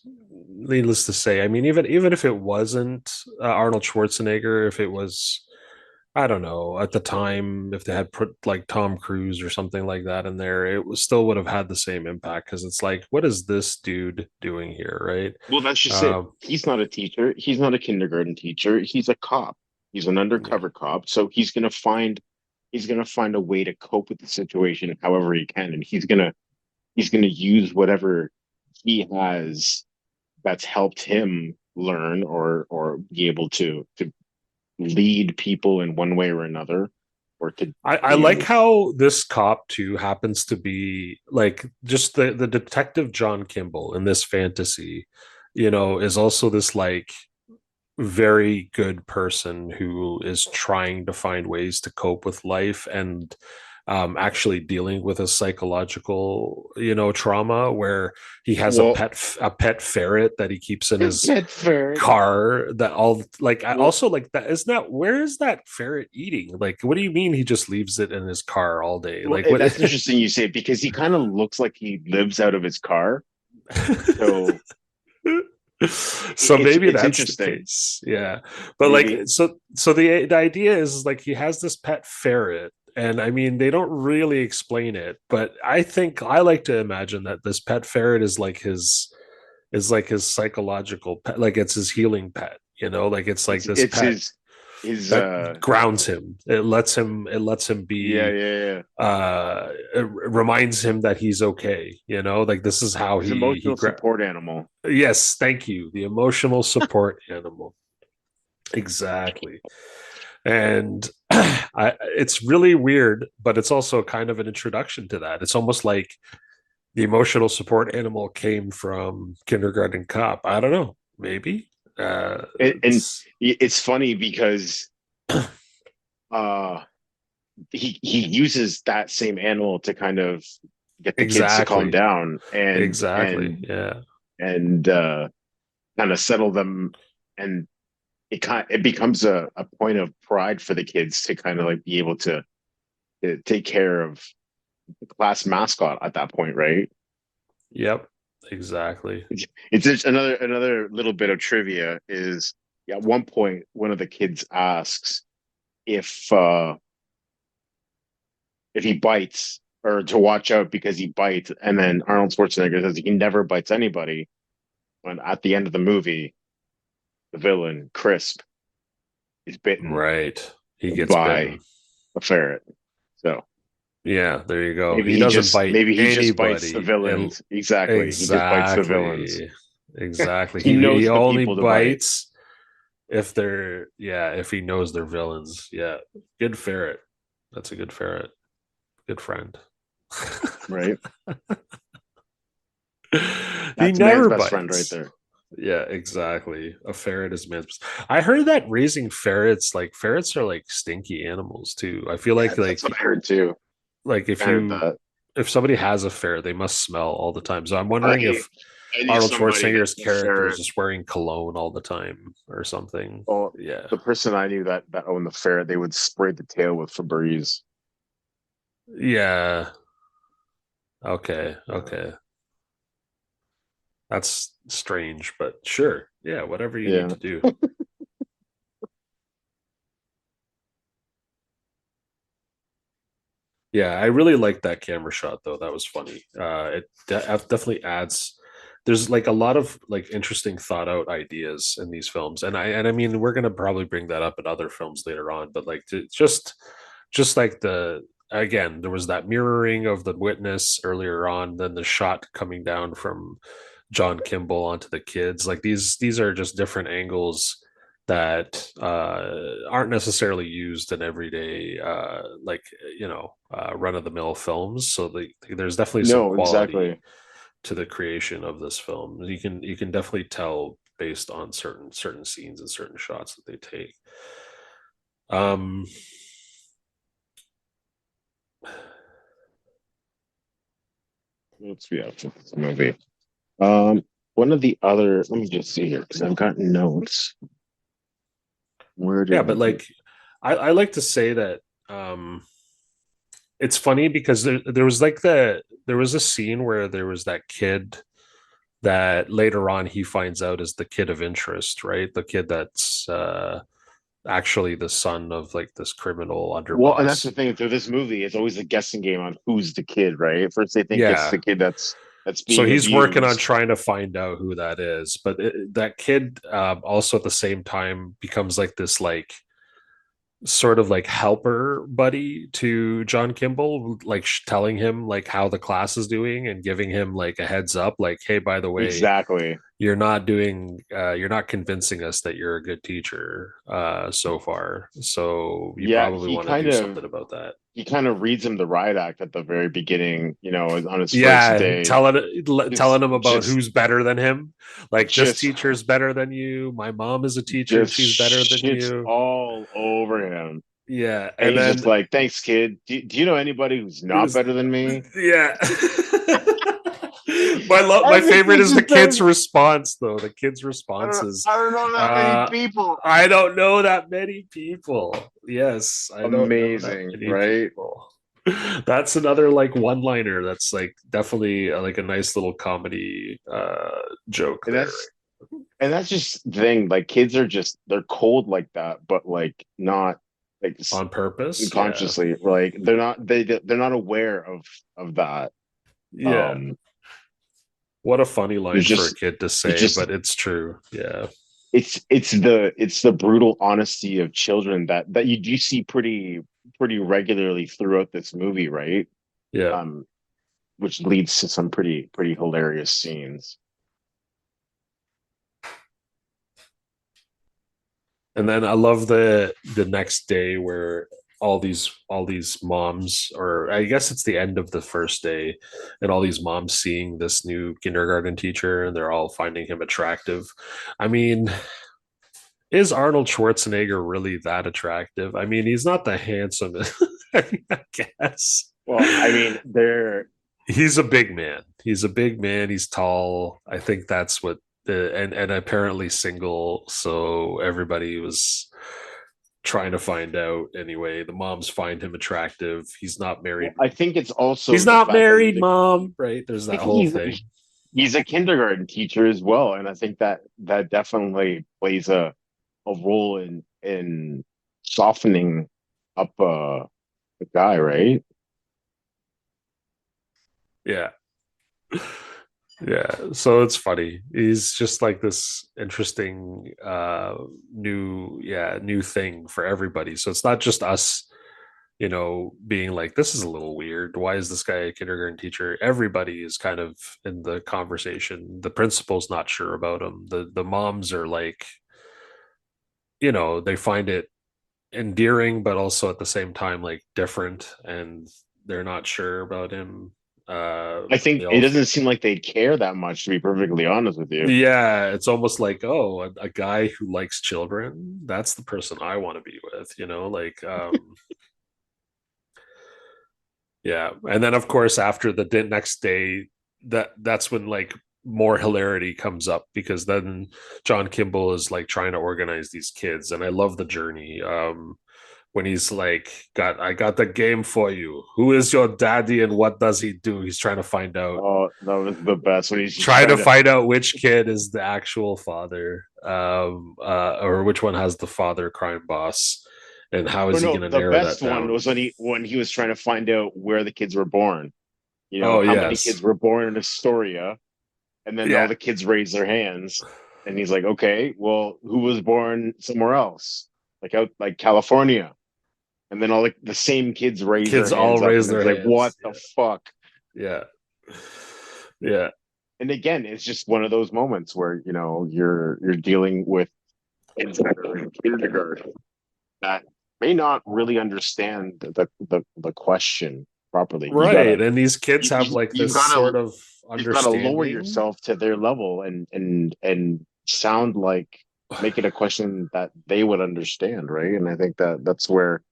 [SPEAKER 1] needless to say. I mean even if it wasn't Arnold Schwarzenegger, if it was, I don't know, at the time, if they had put like Tom Cruise or something like that in there, it was still would have had the same impact because it's like, what is this dude doing here, right?
[SPEAKER 2] Well, that's just it.
[SPEAKER 1] Um,
[SPEAKER 2] He's not a teacher. He's not a kindergarten teacher. He's a cop. He's an
[SPEAKER 1] yeah,
[SPEAKER 2] undercover cop. So he's gonna find a way to cope with the situation however he can, and he's gonna use whatever he has that's helped him learn or be able to lead people in one way or another, or to
[SPEAKER 1] I
[SPEAKER 2] be
[SPEAKER 1] like
[SPEAKER 2] able.
[SPEAKER 1] how this cop too happens to be like just the detective John Kimball in this fantasy, is also this like very good person who is trying to find ways to cope with life and actually dealing with a psychological, trauma where he has a
[SPEAKER 2] Well,
[SPEAKER 1] pet ferret that he keeps in his
[SPEAKER 2] Bedford.
[SPEAKER 1] car that all like I
[SPEAKER 2] Well,
[SPEAKER 1] also like that isn't that where is that ferret eating? Like what do you mean he just leaves it in his car all day?
[SPEAKER 2] well,
[SPEAKER 1] Like what
[SPEAKER 2] that's interesting you say, because he kind of looks like he lives out of his car. So
[SPEAKER 1] so maybe
[SPEAKER 2] it's
[SPEAKER 1] that's the
[SPEAKER 2] interesting.
[SPEAKER 1] case, yeah, but like
[SPEAKER 2] Maybe.
[SPEAKER 1] so the idea is like he has this pet ferret, and I mean they don't really explain it, but I think I like to imagine that this pet ferret is like his psychological pet, like it's his healing pet, like it's like
[SPEAKER 2] It's
[SPEAKER 1] this
[SPEAKER 2] it's
[SPEAKER 1] pet
[SPEAKER 2] his
[SPEAKER 1] that grounds him. It lets him
[SPEAKER 2] yeah,
[SPEAKER 1] be
[SPEAKER 2] yeah, yeah.
[SPEAKER 1] it reminds him that he's okay, like this is how
[SPEAKER 2] His
[SPEAKER 1] he
[SPEAKER 2] emotional support animal.
[SPEAKER 1] yes, thank you, the emotional support animal, exactly. And it's really weird, but it's also kind of an introduction to that. It's almost like the emotional support animal came from Kindergarten Cop. I don't know, maybe.
[SPEAKER 2] And
[SPEAKER 1] It's
[SPEAKER 2] it's funny because uh he uses that same animal to kind of get the kids to calm
[SPEAKER 1] exactly,
[SPEAKER 2] down and
[SPEAKER 1] exactly,
[SPEAKER 2] and
[SPEAKER 1] yeah,
[SPEAKER 2] and kind of settle them, and it becomes a point of pride for the kids to kind of like be able to take care of the class mascot at that point, right?
[SPEAKER 1] yep, exactly.
[SPEAKER 2] It's just another little bit of trivia is, at one point one of the kids asks if he bites, or to watch out because he bites, and then Arnold Schwarzenegger says he never bites anybody. When at the end of the movie, the villain Crisp is bitten
[SPEAKER 1] Right, he gets
[SPEAKER 2] by
[SPEAKER 1] bitten.
[SPEAKER 2] a ferret. So
[SPEAKER 1] Yeah, there you go.
[SPEAKER 2] maybe
[SPEAKER 1] He
[SPEAKER 2] he
[SPEAKER 1] doesn't
[SPEAKER 2] just
[SPEAKER 1] bite
[SPEAKER 2] maybe he just bites the
[SPEAKER 1] anybody.
[SPEAKER 2] villains. Exactly, he just bites the villains.
[SPEAKER 1] Exactly. Exactly.
[SPEAKER 2] He
[SPEAKER 1] He
[SPEAKER 2] knows the
[SPEAKER 1] only
[SPEAKER 2] people to bite.
[SPEAKER 1] bites if they're, yeah, if he knows they're villains. Yeah. Good ferret. That's a good ferret. Good friend.
[SPEAKER 2] Right?
[SPEAKER 1] He
[SPEAKER 2] That's man's
[SPEAKER 1] never
[SPEAKER 2] best friend right
[SPEAKER 1] bites.
[SPEAKER 2] there.
[SPEAKER 1] Yeah, exactly. A ferret is man's. I heard that raising ferrets, like ferrets are like stinky animals too. I feel
[SPEAKER 2] Yeah, that's what I heard too.
[SPEAKER 1] like
[SPEAKER 2] I heard that.
[SPEAKER 1] if somebody has a ferret, they must smell all the time. So I'm
[SPEAKER 2] I
[SPEAKER 1] wondering if
[SPEAKER 2] I knew
[SPEAKER 1] Arnold
[SPEAKER 2] somebody that
[SPEAKER 1] Schwarzenegger's
[SPEAKER 2] had a
[SPEAKER 1] character is
[SPEAKER 2] ferret.
[SPEAKER 1] just wearing cologne all the time or something.
[SPEAKER 2] Well,
[SPEAKER 1] Yeah.
[SPEAKER 2] the person I knew that owned the ferret, they would spray the tail with Febreze.
[SPEAKER 1] Yeah. Okay.
[SPEAKER 2] Uh,
[SPEAKER 1] Okay. That's strange, but sure. Yeah, whatever you need
[SPEAKER 2] yeah.
[SPEAKER 1] to do. Yeah, I really liked that camera shot though. That was funny. Definitely adds. There's like a lot of like interesting thought out ideas in these films, and I mean we're gonna probably bring that up in other films later on. But like just like again, there was that mirroring of the witness earlier on, then the shot coming down from John Kimball onto the kids. Like these are just different angles that aren't necessarily used in everyday like run of the mill films. So there's definitely some
[SPEAKER 2] No,
[SPEAKER 1] quality
[SPEAKER 2] exactly.
[SPEAKER 1] to the creation of this film. You can definitely tell based on certain scenes and certain shots that they take. Um,
[SPEAKER 2] Let's be out for this movie. Um, one of the other, let me just see here because I've got notes. Where
[SPEAKER 1] yeah,
[SPEAKER 2] did
[SPEAKER 1] but
[SPEAKER 2] we?
[SPEAKER 1] like I like to say that it's funny because there was like there was a scene where there was that kid that later on he finds out is the kid of interest, right? The kid that's actually the son of like this criminal
[SPEAKER 2] Well, and that's the
[SPEAKER 1] underboss.
[SPEAKER 2] thing through this movie. It's always a guessing game on who's the kid, right? First, they think it's
[SPEAKER 1] Yeah.
[SPEAKER 2] the kid that's
[SPEAKER 1] So
[SPEAKER 2] being
[SPEAKER 1] he's working on
[SPEAKER 2] abused.
[SPEAKER 1] trying to find out who that is, but that kid also at the same time becomes like this like sort of like helper buddy to John Kimball, like telling him like how the class is doing and giving him like a heads up, like, hey, by the way,
[SPEAKER 2] Exactly.
[SPEAKER 1] you're not convincing us that you're a good teacher so far. So you
[SPEAKER 2] Yeah,
[SPEAKER 1] probably want to do something about that.
[SPEAKER 2] he kind of reads him the riot act at the very beginning. On his first
[SPEAKER 1] Yeah,
[SPEAKER 2] day,
[SPEAKER 1] telling
[SPEAKER 2] just
[SPEAKER 1] him about
[SPEAKER 2] just
[SPEAKER 1] who's better than him. Like this
[SPEAKER 2] just
[SPEAKER 1] teacher's better than you. My mom is a teacher and
[SPEAKER 2] just
[SPEAKER 1] she's better than
[SPEAKER 2] shits
[SPEAKER 1] you.
[SPEAKER 2] all over him.
[SPEAKER 1] Yeah,
[SPEAKER 2] And
[SPEAKER 1] and
[SPEAKER 2] he's just
[SPEAKER 1] then
[SPEAKER 2] like, "Thanks, kid. Do you know anybody who's
[SPEAKER 1] it
[SPEAKER 2] not
[SPEAKER 1] was
[SPEAKER 2] better than me?"
[SPEAKER 1] yeah. My
[SPEAKER 2] Every
[SPEAKER 1] favorite is
[SPEAKER 2] teacher
[SPEAKER 1] the
[SPEAKER 2] says,
[SPEAKER 1] kid's response though. The kid's response is
[SPEAKER 2] I don't know that many people."
[SPEAKER 1] I don't know that many people. Yes, I don't know that
[SPEAKER 2] Amazing,
[SPEAKER 1] many
[SPEAKER 2] right?
[SPEAKER 1] people. That's another like one liner that's like definitely like a nice little comedy joke
[SPEAKER 2] And
[SPEAKER 1] there.
[SPEAKER 2] that's just the thing. Like kids are just they're cold like that, but like not like
[SPEAKER 1] On purpose. Yeah.
[SPEAKER 2] unconsciously. Like they're not aware of that.
[SPEAKER 1] Yeah.
[SPEAKER 2] Um,
[SPEAKER 1] What a funny line
[SPEAKER 2] there's
[SPEAKER 1] for a
[SPEAKER 2] just
[SPEAKER 1] kid to
[SPEAKER 2] there's
[SPEAKER 1] say,
[SPEAKER 2] just
[SPEAKER 1] but it's true. Yeah.
[SPEAKER 2] it's the brutal honesty of children that you do see pretty regularly throughout this movie, right?
[SPEAKER 1] Yeah.
[SPEAKER 2] Um, which leads to some pretty hilarious scenes.
[SPEAKER 1] And then I love the next day where all these moms, or I guess it's the end of the first day, and all these moms seeing this new kindergarten teacher and they're all finding him attractive. I mean, is Arnold Schwarzenegger really that attractive? I mean, he's not the handsomest, I guess.
[SPEAKER 2] Well, I mean, they're
[SPEAKER 1] He's a big man. He's a big man. He's tall. I think that's what and apparently single. So everybody was trying to find out anyway. The moms find him attractive. He's not married.
[SPEAKER 2] well, I think it's also
[SPEAKER 1] He's
[SPEAKER 2] the
[SPEAKER 1] not
[SPEAKER 2] fact that
[SPEAKER 1] married, mom. Right? There's
[SPEAKER 2] I
[SPEAKER 1] that
[SPEAKER 2] think
[SPEAKER 1] whole thing.
[SPEAKER 2] he's a kindergarten teacher as well, and I think that definitely plays a role in softening up the guy, right?
[SPEAKER 1] Yeah. Yeah, so it's funny. He's just like this interesting new thing for everybody. So it's not just us, being like, this is a little weird. Why is this guy a kindergarten teacher? Everybody is kind of in the conversation. The principal's not sure about him. The moms are like, they find it endearing, but also at the same time like different, and they're not sure about him.
[SPEAKER 2] I think
[SPEAKER 1] They
[SPEAKER 2] it
[SPEAKER 1] also
[SPEAKER 2] doesn't seem like they care that much, to be perfectly honest with you.
[SPEAKER 1] Yeah, it's almost like, oh, a guy who likes children, that's the person I want to be with, like yeah. And then of course after the next day, that's when like more hilarity comes up because then John Kimball is like trying to organize these kids, and I love the journey. When he's like, I got the game for you. Who is your daddy and what does he do? He's trying to find out
[SPEAKER 2] Oh, that was the best when he's just
[SPEAKER 1] trying to
[SPEAKER 2] trying to.
[SPEAKER 1] find out which kid is the actual father, or which one has the father crime boss, and how
[SPEAKER 2] Oh
[SPEAKER 1] is he
[SPEAKER 2] no,
[SPEAKER 1] going to
[SPEAKER 2] the
[SPEAKER 1] narrow
[SPEAKER 2] best
[SPEAKER 1] that
[SPEAKER 2] one
[SPEAKER 1] down?
[SPEAKER 2] was when he was trying to find out where the kids were born.
[SPEAKER 1] Oh
[SPEAKER 2] How many kids
[SPEAKER 1] yes,
[SPEAKER 2] were born in Astoria, and then all
[SPEAKER 1] yeah,
[SPEAKER 2] the kids raise their hands, and he's like, "Okay, well, who was born somewhere else, like out like California?" And then all the same kids raise their
[SPEAKER 1] kids all
[SPEAKER 2] hands up,
[SPEAKER 1] raise
[SPEAKER 2] and it's
[SPEAKER 1] their
[SPEAKER 2] like, "What
[SPEAKER 1] hands.
[SPEAKER 2] the fuck?"
[SPEAKER 1] Yeah, yeah,
[SPEAKER 2] And again, it's just one of those moments where you're dealing with kids that are in kindergarten that may not really understand the question properly.
[SPEAKER 1] right. And these kids have like
[SPEAKER 2] You've
[SPEAKER 1] this
[SPEAKER 2] got
[SPEAKER 1] sort
[SPEAKER 2] to
[SPEAKER 1] of
[SPEAKER 2] you've got to lower
[SPEAKER 1] understanding.
[SPEAKER 2] yourself to their level and sound like make it a question that they would understand, right? And I think that that's where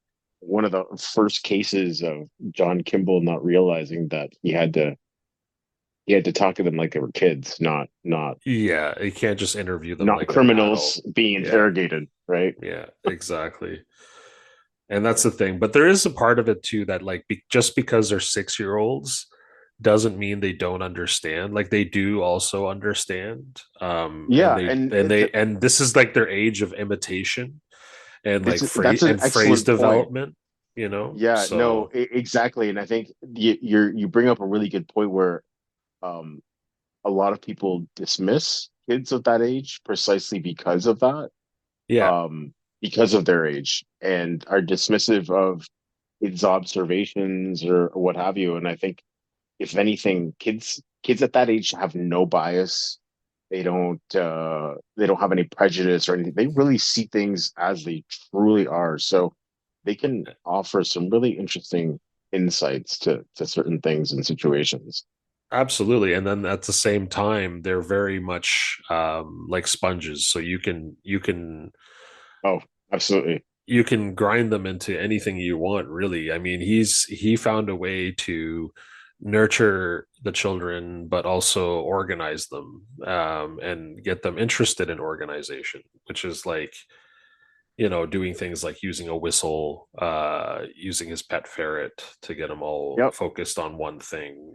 [SPEAKER 2] one of the first cases of John Kimball not realizing that he had to talk to them like they were kids,
[SPEAKER 1] Yeah, you can't just interview them
[SPEAKER 2] not
[SPEAKER 1] like an
[SPEAKER 2] criminals
[SPEAKER 1] adult.
[SPEAKER 2] being
[SPEAKER 1] Yeah,
[SPEAKER 2] interrogated, right?
[SPEAKER 1] yeah, exactly. And that's the thing. But there is a part of it too that like just because they're 6-year-olds doesn't mean they don't understand. Like they do also understand. And
[SPEAKER 2] Yeah, and
[SPEAKER 1] and this is like their age of imitation and like
[SPEAKER 2] that's an
[SPEAKER 1] phrase
[SPEAKER 2] excellent point.
[SPEAKER 1] development, you know?
[SPEAKER 2] Yeah, no,
[SPEAKER 1] So
[SPEAKER 2] exactly. And I think you bring up a really good point where um a lot of people dismiss kids of that age precisely because of that,
[SPEAKER 1] yeah,
[SPEAKER 2] because of their age, and are dismissive of kids' observations or what have you. And I think if anything, kids at that age have no bias. They don't have any prejudice or anything. They really see things as they truly are. So they can offer some really interesting insights to certain things and situations.
[SPEAKER 1] absolutely. And then at the same time, they're very much like sponges. So
[SPEAKER 2] Oh, absolutely.
[SPEAKER 1] you can grind them into anything you want, really. I mean, he found a way to nurture the children but also organize them, and get them interested in organization, which is like, doing things like using a whistle, using his pet ferret to get them all
[SPEAKER 2] Yep.
[SPEAKER 1] focused on one thing.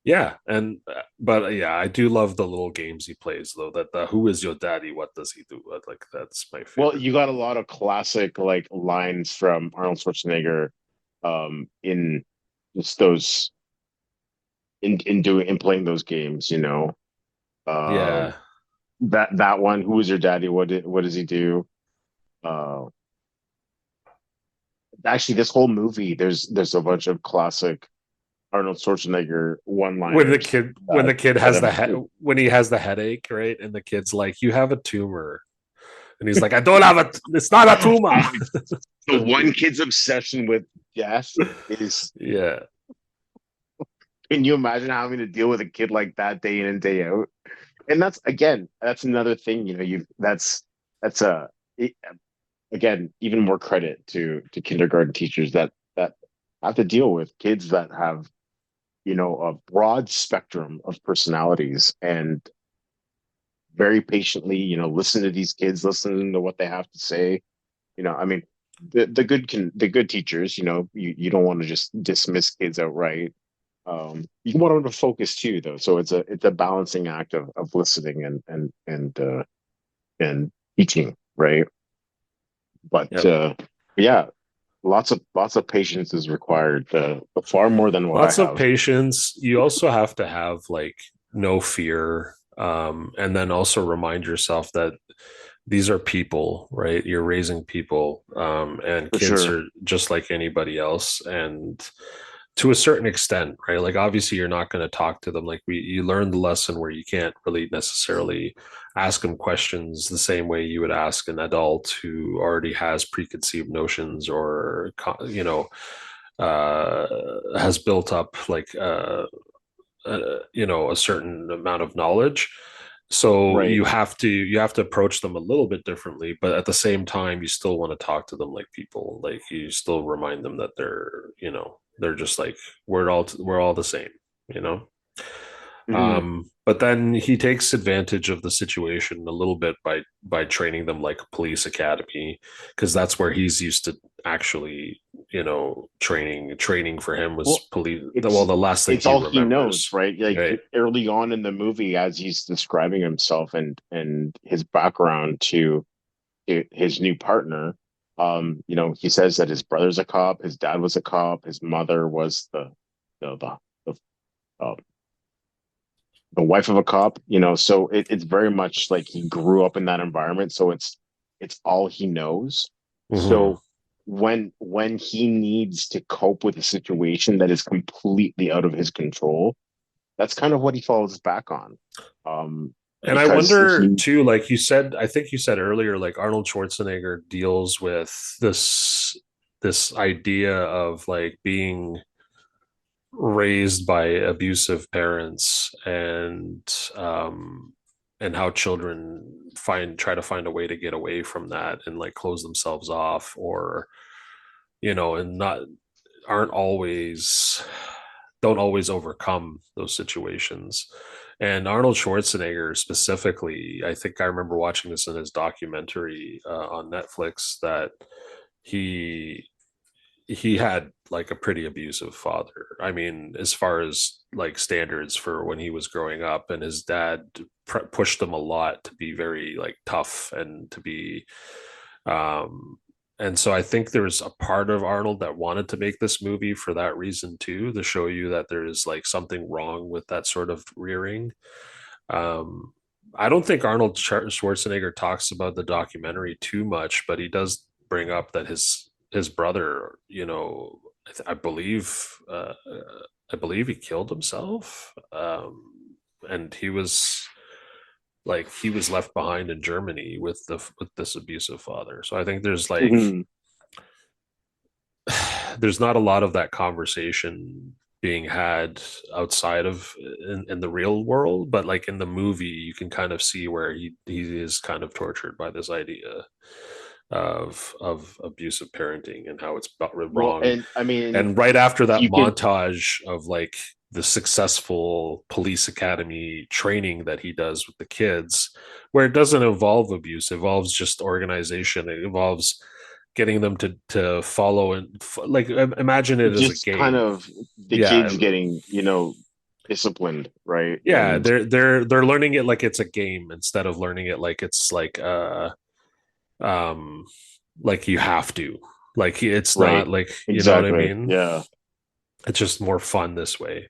[SPEAKER 1] Yeah, and but yeah, I do love the little games he plays though. That the "Who is your daddy? What does he do?" Like that's my
[SPEAKER 2] Well,
[SPEAKER 1] favorite
[SPEAKER 2] you got
[SPEAKER 1] part.
[SPEAKER 2] a lot of classic like lines from Arnold Schwarzenegger in just those in playing those games, you know. Um
[SPEAKER 1] Yeah,
[SPEAKER 2] that one, who is your daddy? What does he do? Uh Actually this whole movie there's a bunch of classic Arnold Schwarzenegger one-liners
[SPEAKER 1] when the kid
[SPEAKER 2] that
[SPEAKER 1] has
[SPEAKER 2] have
[SPEAKER 1] when he has the headache, right? And the kid's like, "You have a tumor," and he's like, "I don't have a. It's not a tumor."
[SPEAKER 2] the one kid's obsession with death is
[SPEAKER 1] Yeah,
[SPEAKER 2] can you imagine having to deal with a kid like that day in and day out? And that's again, that's another thing, you know, you that's a it, again, even more credit to kindergarten teachers that have to deal with kids that have, you know, a broad spectrum of personalities and very patiently, you know, listen to these kids, listen to what they have to say. You know, I mean, the good teachers, you know, you don't want to just dismiss kids outright. You want them to focus too, though. So it's a balancing act of listening and teaching, right? But
[SPEAKER 1] yep.
[SPEAKER 2] yeah, lots of patience is required, far more than what I
[SPEAKER 1] Lots of
[SPEAKER 2] have.
[SPEAKER 1] patience. You also have to have like no fear, and then also remind yourself that these are people, right? You're raising people, and
[SPEAKER 2] For
[SPEAKER 1] kids
[SPEAKER 2] sure.
[SPEAKER 1] are just like anybody else, and to a certain extent, right? Like obviously you're not going to talk to them like you learned the lesson where you can't really necessarily ask them questions the same way you would ask an adult who already has preconceived notions or has built up like a certain amount of knowledge. So
[SPEAKER 2] Right.
[SPEAKER 1] you have to approach them a little bit differently, but at the same time you still want to talk to them like people. Like you still remind them that they're just like we're all the same, you know.
[SPEAKER 2] Mhm.
[SPEAKER 1] But then he takes advantage of the situation a little bit by training them like a police academy, because that's where he's used to actually, training for him was
[SPEAKER 2] Well,
[SPEAKER 1] police. Well,
[SPEAKER 2] it's
[SPEAKER 1] the last thing
[SPEAKER 2] it's
[SPEAKER 1] he
[SPEAKER 2] all he knows,
[SPEAKER 1] remembers,
[SPEAKER 2] right? Like
[SPEAKER 1] right?
[SPEAKER 2] early on in the movie, as he's describing himself and his background to his new partner, you know, he says that his brother's a cop, his dad was a cop, his mother was the uh, the wife of a cop, you know, so it's very much like he grew up in that environment, so it's all he knows.
[SPEAKER 1] Mm-hmm.
[SPEAKER 2] So when he needs to cope with a situation that is completely out of his control, that's kind of what he falls back on.
[SPEAKER 1] And I
[SPEAKER 2] Because
[SPEAKER 1] wonder
[SPEAKER 2] he
[SPEAKER 1] too, like you said, I think you said earlier, like Arnold Schwarzenegger deals with this idea of like being raised by abusive parents, and how children try to find a way to get away from that and like close themselves off, or and not aren't always don't always overcome those situations. And Arnold Schwarzenegger specifically, I think I remember watching this in his documentary on Netflix, that he he had like a pretty abusive father. I mean, as far as like standards for when he was growing up, and his dad pushed him a lot to be very like tough and to be um and so I think there's a part of Arnold that wanted to make this movie for that reason too, to show you that there is like something wrong with that sort of rearing. um I don't think Arnold Schwarzenegger talks about the documentary too much, but he does bring up that his brother, I believe, I believe he killed himself, and he was left behind in Germany with this abusive father. So I think there's like
[SPEAKER 2] Mhm.
[SPEAKER 1] there's not a lot of that conversation being had outside of in the real world, but like in the movie you can kind of see where he is kind of tortured by this idea of abusive parenting and how it's
[SPEAKER 2] Well,
[SPEAKER 1] wrong.
[SPEAKER 2] and I mean,
[SPEAKER 1] And right after that
[SPEAKER 2] you could
[SPEAKER 1] montage of like the successful police academy training that he does with the kids, where it doesn't involve abuse, it involves just organization, it involves getting them to follow and like imagine it as a
[SPEAKER 2] just kind
[SPEAKER 1] game.
[SPEAKER 2] of the
[SPEAKER 1] Yeah,
[SPEAKER 2] kids getting, disciplined, right?
[SPEAKER 1] yeah,
[SPEAKER 2] And
[SPEAKER 1] they're learning it like it's a game instead of learning it like it's um like you have to, like it's
[SPEAKER 2] right,
[SPEAKER 1] not like, you know what I
[SPEAKER 2] exactly.
[SPEAKER 1] mean.
[SPEAKER 2] Yeah.
[SPEAKER 1] It's just more fun this way.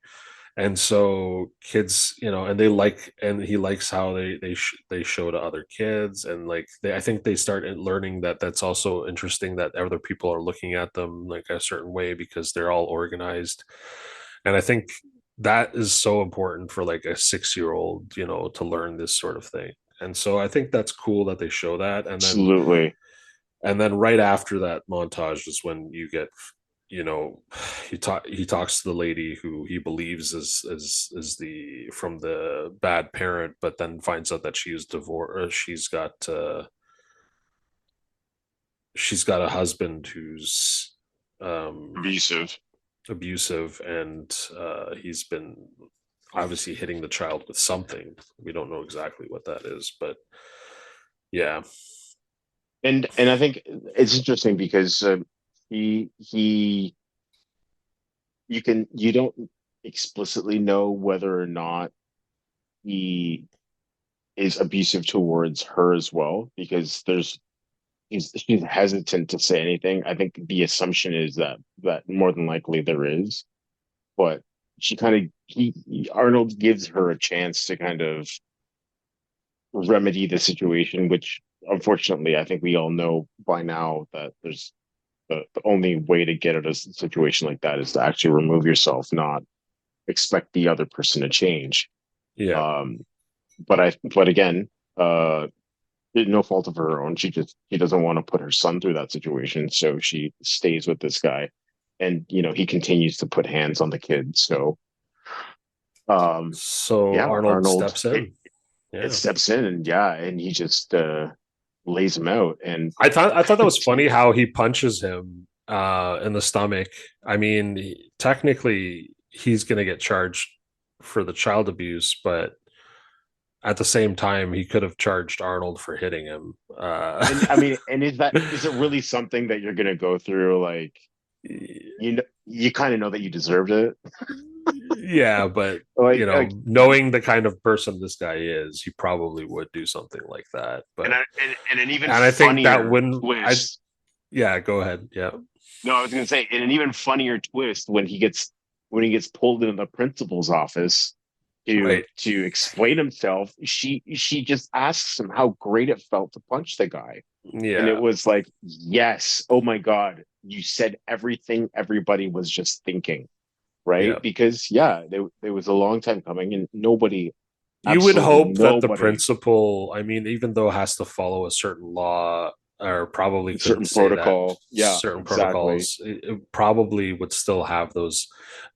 [SPEAKER 1] And so kids, and they like, and he likes how they show to other kids, and like I think they start learning that that's also interesting, that other people are looking at them like a certain way because they're all organized. And I think that is so important for like a 6-year old, to learn this sort of thing. And so I think that's cool that they show that.
[SPEAKER 2] Absolutely.
[SPEAKER 1] And then right after that montage is when you get, you know he talks to the lady who he believes is the from the bad parent, but then finds out that she is divorced. She's got a husband who's um
[SPEAKER 2] Abusive.
[SPEAKER 1] abusive, and he's been obviously hitting the child with something. We don't know exactly what that is, but yeah.
[SPEAKER 2] And I think it's interesting because he you don't explicitly know whether or not he is abusive towards her as well, because she's hesitant to say anything. I think the assumption is that more than likely there is, but she kind of Arnold gives her a chance to kind of remedy the situation, which unfortunately I think we all know by now that there's the only way to get out of a situation like that is to actually remove yourself, not expect the other person to change.
[SPEAKER 1] Yeah.
[SPEAKER 2] Um, but again, no fault of her own. She doesn't want to put her son through that situation, so she stays with this guy, and he continues to put hands on the kid. So
[SPEAKER 1] So
[SPEAKER 2] yeah,
[SPEAKER 1] Arnold
[SPEAKER 2] Arnold
[SPEAKER 1] steps in.
[SPEAKER 2] it
[SPEAKER 1] Yeah.
[SPEAKER 2] steps in, and yeah, and he just lays him out. And
[SPEAKER 1] I thought that was funny how he punches him in the stomach. I mean, technically he's going to get charged for the child abuse, but at the same time he could have charged Arnold for hitting him.
[SPEAKER 2] and I mean, and is it really something that you're gonna go through? Like, you kind of know that you deserved it.
[SPEAKER 1] Yeah, but
[SPEAKER 2] Like,
[SPEAKER 1] knowing the kind of person this guy is, he probably would do something like that. But
[SPEAKER 2] and an even
[SPEAKER 1] and I think that
[SPEAKER 2] funnier
[SPEAKER 1] wouldn't I
[SPEAKER 2] twist.
[SPEAKER 1] yeah, go ahead. Yeah.
[SPEAKER 2] No, I was gonna say, and an even funnier twist when he gets pulled into the principal's office
[SPEAKER 1] Right.
[SPEAKER 2] to explain himself. She just asks him how great it felt to punch the guy, and it
[SPEAKER 1] Yeah.
[SPEAKER 2] was like, yes, oh my god, you said everything everybody was just thinking, right?
[SPEAKER 1] Yeah.
[SPEAKER 2] Because yeah, there was a long time coming, and nobody,
[SPEAKER 1] You would
[SPEAKER 2] absolutely
[SPEAKER 1] hope that the
[SPEAKER 2] nobody,
[SPEAKER 1] principal, I mean, even though it has to follow a certain law, or probably couldn't
[SPEAKER 2] certain
[SPEAKER 1] say that.
[SPEAKER 2] protocol. Yeah,
[SPEAKER 1] Certain
[SPEAKER 2] exactly.
[SPEAKER 1] protocols, it probably would still have those.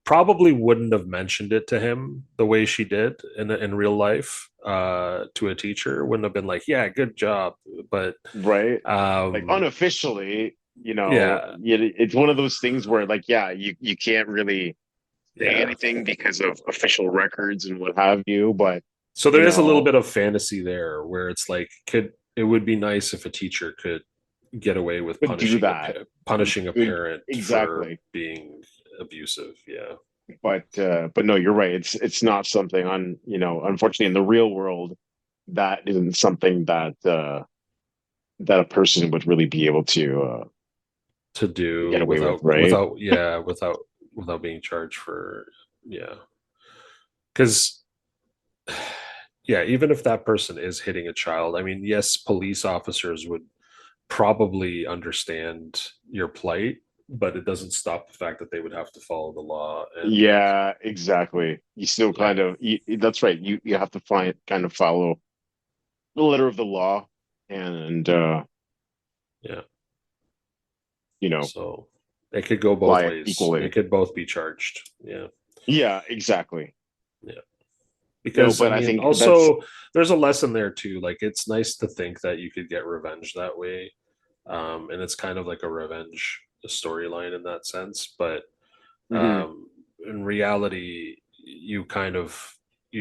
[SPEAKER 1] Probably wouldn't have mentioned it to him the way she did in real life, to a teacher. Wouldn't have been like, "Yeah, good job," but
[SPEAKER 2] Right. Like
[SPEAKER 1] um,
[SPEAKER 2] unofficially,
[SPEAKER 1] yeah,
[SPEAKER 2] it's one of those things where like, yeah, you can't really say
[SPEAKER 1] yeah.
[SPEAKER 2] anything because of official records and what have you, but
[SPEAKER 1] So
[SPEAKER 2] you
[SPEAKER 1] there is a little
[SPEAKER 2] know,
[SPEAKER 1] bit of fantasy there, where it's like, could it would be nice if a teacher could get away with
[SPEAKER 2] but do that.
[SPEAKER 1] punishing a
[SPEAKER 2] Good,
[SPEAKER 1] parent for
[SPEAKER 2] exactly.
[SPEAKER 1] being abusive. Yeah,
[SPEAKER 2] But no, you're right. It's not something on, unfortunately in the real world, that isn't something that a person would really be able
[SPEAKER 1] to
[SPEAKER 2] to get
[SPEAKER 1] do
[SPEAKER 2] away with, right?
[SPEAKER 1] without being charged for, yeah, because yeah, even if that person is hitting a child, I mean, yes, police officers would probably understand your plight, but it doesn't stop the fact that they would have to follow the law. And
[SPEAKER 2] Yeah, exactly. You still
[SPEAKER 1] yeah,
[SPEAKER 2] that's right. You have to kind of follow the letter of the law and
[SPEAKER 1] yeah.
[SPEAKER 2] you know,
[SPEAKER 1] So it could go both
[SPEAKER 2] apply it
[SPEAKER 1] ways. They
[SPEAKER 2] equally.
[SPEAKER 1] could both be charged. Yeah,
[SPEAKER 2] Yeah, exactly.
[SPEAKER 1] yeah.
[SPEAKER 2] No,
[SPEAKER 1] Because I
[SPEAKER 2] but I
[SPEAKER 1] mean,
[SPEAKER 2] think that's
[SPEAKER 1] also there's a lesson there too. Like, it's nice to think that you could get revenge that way, and it's kind of like a revenge storyline in that sense. But
[SPEAKER 2] mhm,
[SPEAKER 1] in reality, you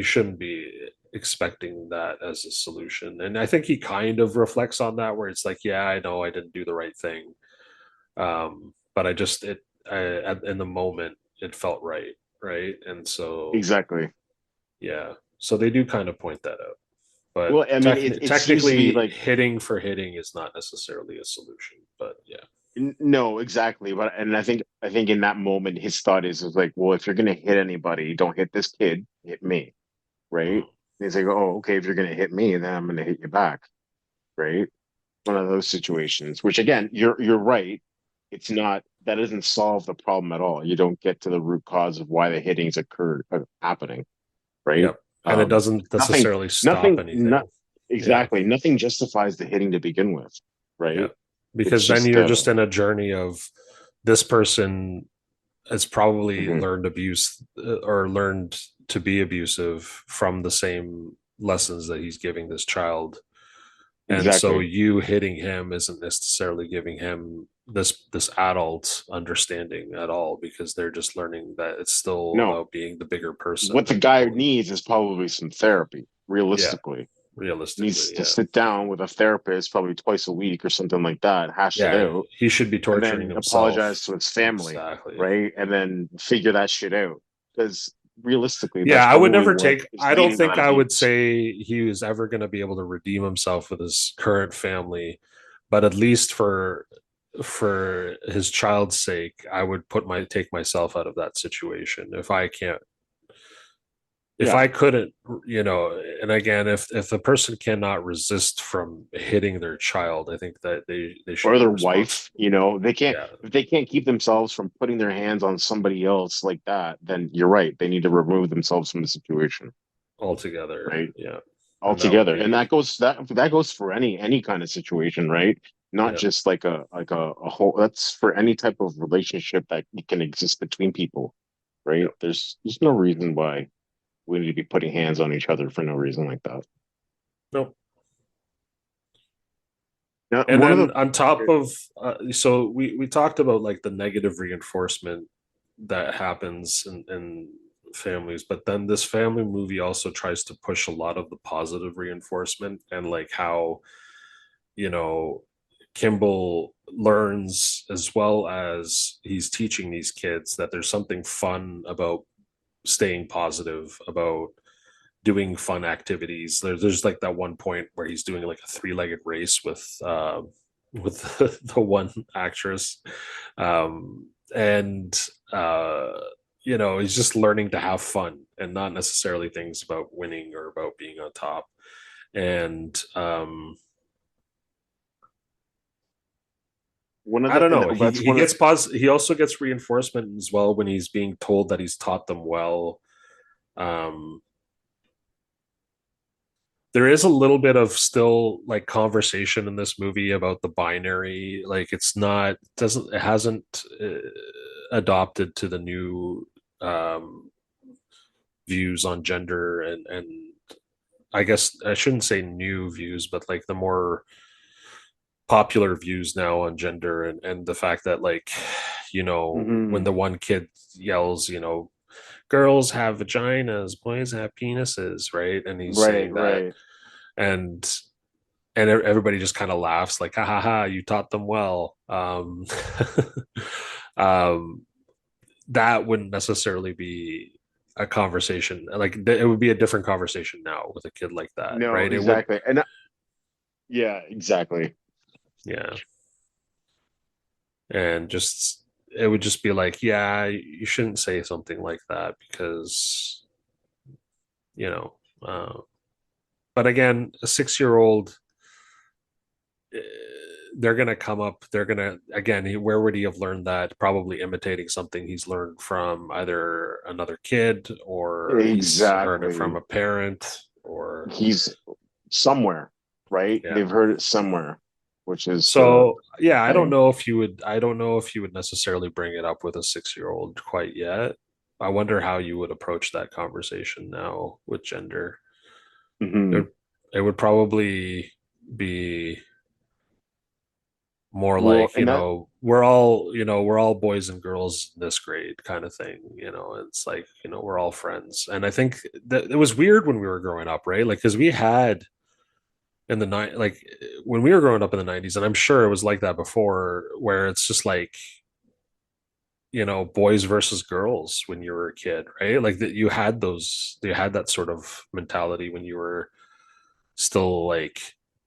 [SPEAKER 1] shouldn't be expecting that as a solution. And I think he kind of reflects on that, where it's like, yeah, I know I didn't do the right thing, but I just it in the moment it felt right, right, and so
[SPEAKER 2] exactly.
[SPEAKER 1] yeah, so they do kind of point that out. But
[SPEAKER 2] Well, I mean, it seems to be
[SPEAKER 1] technically,
[SPEAKER 2] like
[SPEAKER 1] hitting for hitting is not necessarily a solution. But yeah,
[SPEAKER 2] no, exactly. But and I think in that moment his thought is like, well, if you're gonna hit anybody, don't hit this kid, hit me, right?
[SPEAKER 1] mhm.
[SPEAKER 2] And he's like, oh, okay, if you're gonna hit me, then I'm gonna hit you back, right? One of those situations, which again, you're right. It's not that doesn't solve the problem at all. You don't get to the root cause of why the hittings occurred happening, right?
[SPEAKER 1] Yep, and it doesn't
[SPEAKER 2] Nothing,
[SPEAKER 1] necessarily stop
[SPEAKER 2] nothing, not
[SPEAKER 1] anything. Yeah,
[SPEAKER 2] exactly. Nothing justifies the hitting to begin with,
[SPEAKER 1] yeah,
[SPEAKER 2] right? It's
[SPEAKER 1] because then
[SPEAKER 2] just
[SPEAKER 1] you're just in a journey of this person has probably
[SPEAKER 2] mhm,
[SPEAKER 1] learned abuse, or learned to be abusive from the same lessons that he's giving this child. And so
[SPEAKER 2] exactly.
[SPEAKER 1] you hitting him isn't necessarily giving him this adult understanding at all, because they're just learning that it's still
[SPEAKER 2] No,
[SPEAKER 1] about being the bigger person
[SPEAKER 2] what the
[SPEAKER 1] and
[SPEAKER 2] guy
[SPEAKER 1] going,
[SPEAKER 2] needs is probably some therapy.
[SPEAKER 1] yeah,
[SPEAKER 2] Realistically, needs
[SPEAKER 1] realistically,
[SPEAKER 2] to
[SPEAKER 1] yeah,
[SPEAKER 2] sit down with a therapist probably twice a week or something like that, hash it
[SPEAKER 1] yeah,
[SPEAKER 2] out,
[SPEAKER 1] he should be
[SPEAKER 2] and
[SPEAKER 1] torturing
[SPEAKER 2] then apologize
[SPEAKER 1] himself.
[SPEAKER 2] to his family,
[SPEAKER 1] Exactly.
[SPEAKER 2] right? And then figure that shit out. Because realistically,
[SPEAKER 1] Yeah,
[SPEAKER 2] that's
[SPEAKER 1] I would
[SPEAKER 2] probably
[SPEAKER 1] never
[SPEAKER 2] what
[SPEAKER 1] take,
[SPEAKER 2] is
[SPEAKER 1] I don't
[SPEAKER 2] leading to
[SPEAKER 1] think
[SPEAKER 2] that
[SPEAKER 1] I would
[SPEAKER 2] abuse.
[SPEAKER 1] say he was ever going to be able to redeem himself with his current family, but at least for his child's sake, I would take myself out of that situation if I can't, if
[SPEAKER 2] Yeah,
[SPEAKER 1] I couldn't, and again, if the person cannot resist from hitting their child, I think that they should
[SPEAKER 2] or
[SPEAKER 1] be
[SPEAKER 2] their
[SPEAKER 1] responsible.
[SPEAKER 2] wife, they can't
[SPEAKER 1] Yeah,
[SPEAKER 2] if they can't keep themselves from putting their hands on somebody else like that, then you're right. They need to remove themselves from the situation,
[SPEAKER 1] altogether.
[SPEAKER 2] right?
[SPEAKER 1] Yeah, and that would
[SPEAKER 2] Altogether. And
[SPEAKER 1] be,
[SPEAKER 2] that goes for any kind of situation, right? Not
[SPEAKER 1] yeah,
[SPEAKER 2] just like a whole that's for any type of relationship that can exist between people,
[SPEAKER 1] yeah.
[SPEAKER 2] right? There's no reason why we need to be putting hands on each other for no reason like that.
[SPEAKER 1] Nope.
[SPEAKER 2] Now,
[SPEAKER 1] And
[SPEAKER 2] one of
[SPEAKER 1] then
[SPEAKER 2] the
[SPEAKER 1] on top of, so we talked about like the negative reinforcement that happens in families, but then this family movie also tries to push a lot of the positive reinforcement, and like how, you know Kimball learns, as well as he's teaching these kids, that there's something fun about staying positive, about doing fun activities. There's like that one point where he's doing like a three-legged race with the one actress, and he's just learning to have fun and not necessarily things about winning or about being on top. And
[SPEAKER 2] one of
[SPEAKER 1] I
[SPEAKER 2] the
[SPEAKER 1] don't
[SPEAKER 2] and
[SPEAKER 1] know. He
[SPEAKER 2] that's
[SPEAKER 1] he
[SPEAKER 2] one of
[SPEAKER 1] gets he also gets reinforcement as well when he's being told that he's taught them well. Um, there is a little bit of still like conversation in this movie about the binary. Like it's not doesn't it hasn't adopted to the new um views on gender, and I guess I shouldn't say new views, but like the more popular views now on gender, and the fact that like when
[SPEAKER 2] Hmm.
[SPEAKER 1] the one kid yells, girls have vaginas, boys have penises, right? And he's
[SPEAKER 2] Right,
[SPEAKER 1] saying that,
[SPEAKER 2] right.
[SPEAKER 1] and everybody just kind of laughs like ha ha ha, you taught them well. um that wouldn't necessarily be a conversation, like it would be a different conversation now with a kid like that,
[SPEAKER 2] No,
[SPEAKER 1] right? It would,
[SPEAKER 2] exactly. And yeah, exactly.
[SPEAKER 1] yeah. And just it would just be like, yeah, you shouldn't say something like that because you know uh, but again, a 6-year old, eh, they're gonna come up, they're gonna, again, where would he have learned that? Probably imitating something he's learned from either another kid, or he's heard it from
[SPEAKER 2] Exactly.
[SPEAKER 1] a parent, or
[SPEAKER 2] He's somewhere, right?
[SPEAKER 1] yeah.
[SPEAKER 2] They've heard it somewhere, which is the
[SPEAKER 1] So yeah,
[SPEAKER 2] thing.
[SPEAKER 1] I don't know if you would necessarily bring it up with a 6-year old quite yet. I wonder how you would approach that conversation now with gender. It
[SPEAKER 2] Hmm.
[SPEAKER 1] would, it would probably be more
[SPEAKER 2] Well,
[SPEAKER 1] like,
[SPEAKER 2] and that,
[SPEAKER 1] we're all boys and girls in this grade kind of thing. It's like, we're all friends. And I think that it was weird when we were growing up, right? Like, because we had in the night, like when we were growing up in the 90s, and I'm sure it was like that before, where it's just like, boys versus girls when you were a kid, right? Like that you had that sort of mentality when you were still like,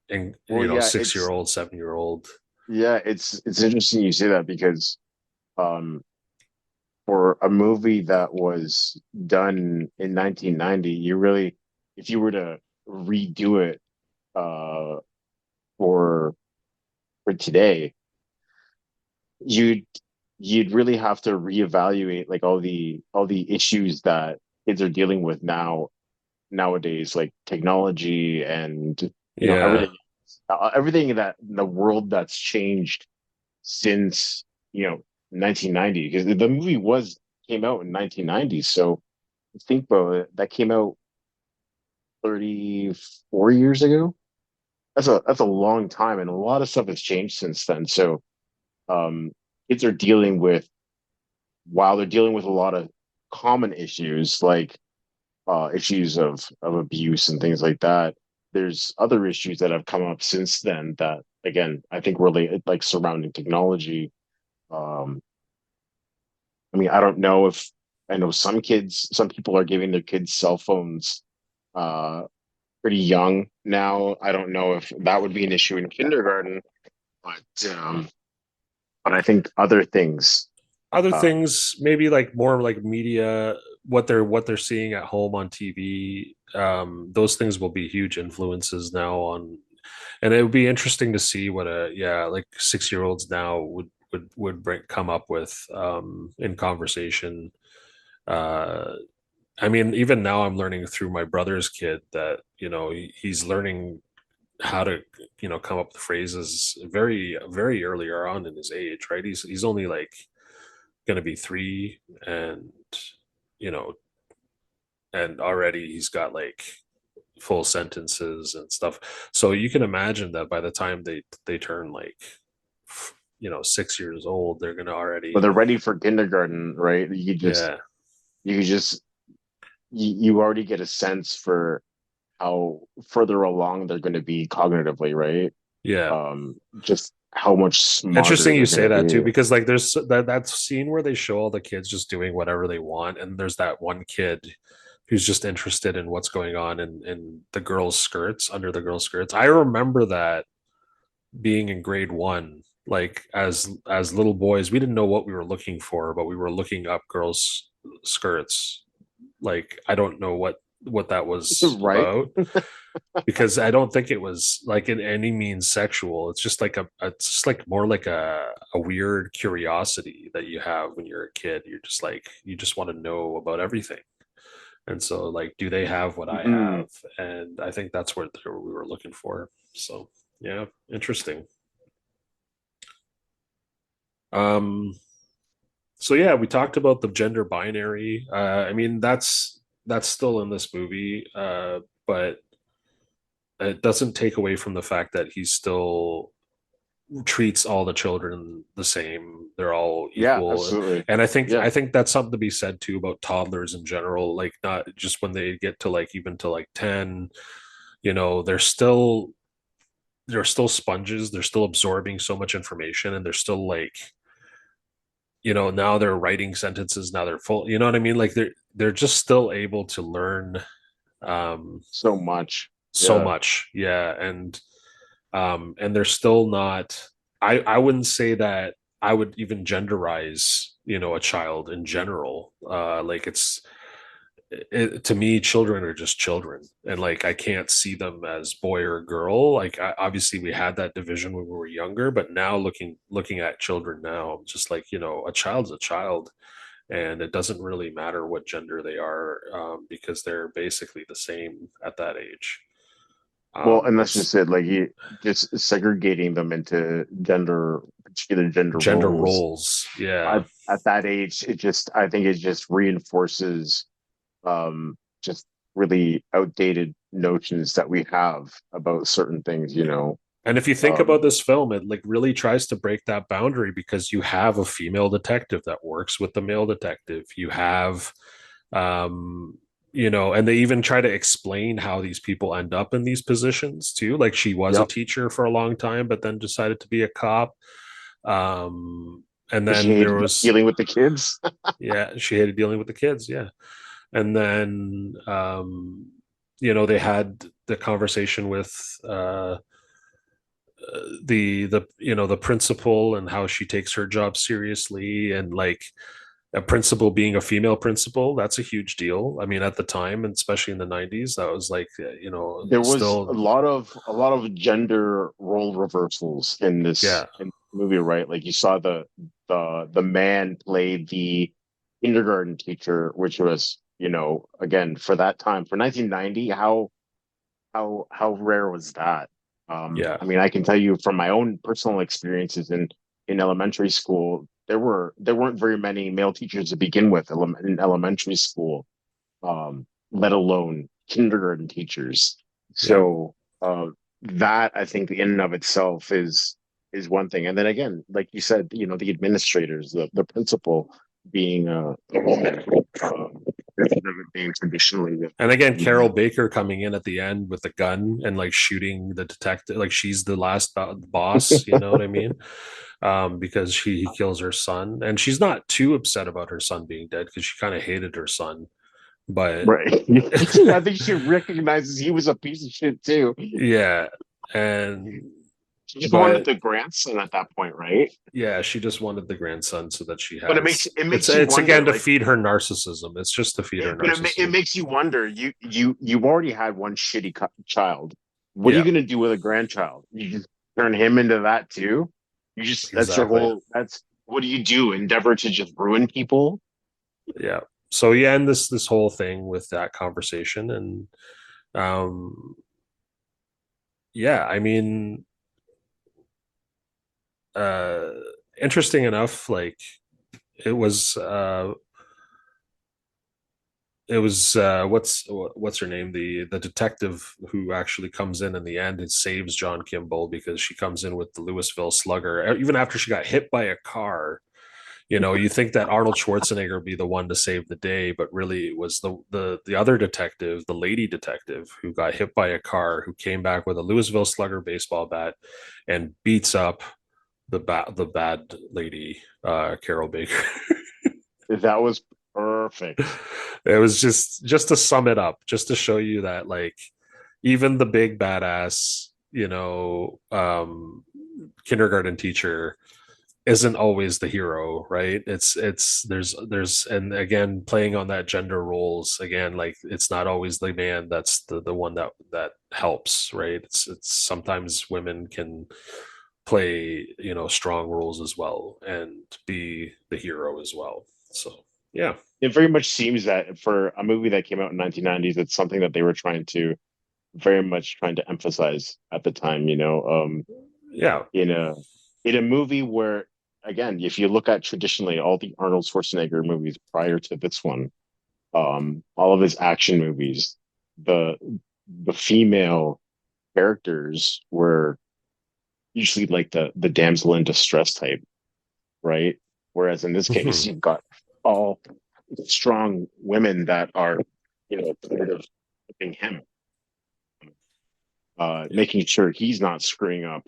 [SPEAKER 1] in,
[SPEAKER 2] well, yeah,
[SPEAKER 1] 6-year old, 7-year old.
[SPEAKER 2] it's interesting you say that because um for a movie that was done in 1990, you really, if you were to redo it uh for for today, you'd you'd really have to reevaluate like all the issues that kids are dealing with nowadays, like technology and
[SPEAKER 1] Yeah.
[SPEAKER 2] everything that the world that's changed since 1990, because the movie was came out in 1990. So think about it, that came out 34 years ago. That's a long time, and a lot of stuff has changed since then. So um kids are dealing with while they're dealing with a lot of common issues like issues of abuse and things like that. There's other issues that have come up since then that again I think relate like surrounding technology. Um, I mean, I don't know if I know some people are giving their kids cell phones uh, pretty young now. I don't know if that would be an issue in kindergarten, but but I think other things.
[SPEAKER 1] Other
[SPEAKER 2] Uh,
[SPEAKER 1] things, maybe like more like media, what they're seeing at home on TV. Those things will be huge influences now on, and it would be interesting to see what a, yeah, like 6-year olds now would come up with in conversation. Uh, I mean, even now I'm learning through my brother's kid that he's learning how to come up with phrases very very earlier on in his age, right? He's only like going to be 3, and you know and already he's got like full sentences and stuff. So you can imagine that by the time they turn like 6 years old, they're going to
[SPEAKER 2] but
[SPEAKER 1] already,
[SPEAKER 2] they're ready for kindergarten, right?
[SPEAKER 1] yeah,
[SPEAKER 2] You just you already get a sense for how further along they're going to be cognitively, right?
[SPEAKER 1] yeah.
[SPEAKER 2] Just how much smarter
[SPEAKER 1] Interesting you
[SPEAKER 2] they're going
[SPEAKER 1] say
[SPEAKER 2] to
[SPEAKER 1] that too,
[SPEAKER 2] be.
[SPEAKER 1] because like there's that scene where they show all the kids just doing whatever they want, and there's that one kid who's just interested in what's going on in the girls' skirts, under the girls' skirts. I remember that being in grade one, like as little boys, we didn't know what we were looking for, but we were looking up girls' skirts. Like I don't know what that was
[SPEAKER 2] Right?
[SPEAKER 1] about, because I don't think it was like in any means sexual. It's just like it's just like more like a weird curiosity that you have when you're a kid. You're just like, you just want to know about everything. And so, like, do they have what I
[SPEAKER 2] Mm.
[SPEAKER 1] have? And I think that's what we were looking for. So, yeah, interesting. Um, so yeah, we talked about the gender binary. I mean, that's still in this movie, but it doesn't take away from the fact that he still treats all the children the same. They're all
[SPEAKER 2] Yeah,
[SPEAKER 1] equal.
[SPEAKER 2] absolutely.
[SPEAKER 1] And I
[SPEAKER 2] Yeah.
[SPEAKER 1] think that's something to be said too about toddlers in general, like not just when they get to like even to like 10, they're still sponges, they're still absorbing so much information, and they're still like, now they're writing sentences, now they're full, you know what I mean? Like they're just still able to learn um
[SPEAKER 2] So much.
[SPEAKER 1] so
[SPEAKER 2] Yeah.
[SPEAKER 1] much. Yeah. And they're still not, I wouldn't say that I would even genderize, a child in general. Like to me, children are just children, and like I can't see them as boy or girl. Like obviously we had that division when we were younger, but now looking at children now, I'm just like, a child's a child, and it doesn't really matter what gender they are, because they're basically the same at that age.
[SPEAKER 2] Well, and that's
[SPEAKER 1] It's
[SPEAKER 2] just it. Like he just segregating them into particular gender
[SPEAKER 1] gender
[SPEAKER 2] roles
[SPEAKER 1] roles. Yeah.
[SPEAKER 2] at that age, I think it just reinforces just really outdated notions that we have about certain things, you know.
[SPEAKER 1] And if you think
[SPEAKER 2] Um,
[SPEAKER 1] about this film, it like really tries to break that boundary because you have a female detective that works with the male detective. You have, um, and they even try to explain how these people end up in these positions too. Like she was a
[SPEAKER 2] yep.
[SPEAKER 1] teacher for a long time, but then decided to be a cop. And
[SPEAKER 2] She
[SPEAKER 1] then there
[SPEAKER 2] hated
[SPEAKER 1] was,
[SPEAKER 2] dealing with the kids.
[SPEAKER 1] yeah, she hated dealing with the kids. Yeah. And then, they had the conversation with, the principal and how she takes her job seriously, and like a principal being a female principal, that's a huge deal. I mean, at the time, and especially in the 90s, that was like,
[SPEAKER 2] There was
[SPEAKER 1] still.
[SPEAKER 2] a lot of gender role reversals
[SPEAKER 1] Yeah.
[SPEAKER 2] in the movie, right? Like you saw the man played the kindergarten teacher, which was, again, for that time, for 1990, how rare was that?
[SPEAKER 1] Yeah.
[SPEAKER 2] I mean, I can tell you from my own personal experiences in elementary school, there weren't very many male teachers to begin with in elementary school, let alone kindergarten teachers.
[SPEAKER 1] Yeah.
[SPEAKER 2] So that I think in and of itself is one thing. And then again, like you said, the administrators, the principal being a woman, being traditionally
[SPEAKER 1] And again, Carol
[SPEAKER 2] the
[SPEAKER 1] Baker coming in at the end with the gun and like shooting the detective, like she's the last boss, you know what I mean? Because he kills her son, and she's not too upset about her son being dead because she kind of hated her son, but
[SPEAKER 2] right. I think she recognizes he was a piece of shit too.
[SPEAKER 1] yeah. And
[SPEAKER 2] She just wanted
[SPEAKER 1] but
[SPEAKER 2] the grandson at that point, right?
[SPEAKER 1] yeah, she just wanted the grandson so that she
[SPEAKER 2] But
[SPEAKER 1] has,
[SPEAKER 2] it
[SPEAKER 1] it's
[SPEAKER 2] makes you
[SPEAKER 1] it's
[SPEAKER 2] wonder,
[SPEAKER 1] again to
[SPEAKER 2] like,
[SPEAKER 1] feed her narcissism. It's just to feed her
[SPEAKER 2] it
[SPEAKER 1] narcissism.
[SPEAKER 2] makes you wonder. You've already had one shitty child. What are you
[SPEAKER 1] Yeah,
[SPEAKER 2] gonna do with a grandchild? You just turn him into that too? That's your
[SPEAKER 1] exactly.
[SPEAKER 2] whole. That's what do you do? Endeavor to just ruin people?
[SPEAKER 1] Yeah. So yeah, and this whole thing with that conversation, and um yeah, I mean, uh interesting enough, like it was uh what's her name, the detective who actually comes in the end and saves John Kimball, because she comes in with the Louisville Slugger even after she got hit by a car. You think that Arnold Schwarzenegger would be the one to save the day, but really it was the other detective, the lady detective, who got hit by a car, who came back with a Louisville Slugger baseball bat and beats up the bad lady, Carol Baker.
[SPEAKER 2] That was perfect.
[SPEAKER 1] It was just to sum it up, just to show you that like even the big badass, kindergarten teacher isn't always the hero, right? It's there's and again, playing on that gender roles again, like it's not always the man that's the one that helps, right? It's sometimes women can play, strong roles as well and be the hero as well. So Yeah.
[SPEAKER 2] It very much seems that for a movie that came out in 1990s, it's something that they were trying to very much trying to emphasize at the time,
[SPEAKER 1] Yeah.
[SPEAKER 2] in a movie where, again, if you look at traditionally all the Arnold Schwarzenegger movies prior to this one, all of his action movies, the the female characters were usually like the damsel in distress type, right? Whereas in this case,
[SPEAKER 1] Mhm.
[SPEAKER 2] you've got all strong women that are, part of helping him,
[SPEAKER 1] Yeah.
[SPEAKER 2] making sure he's not screwing up.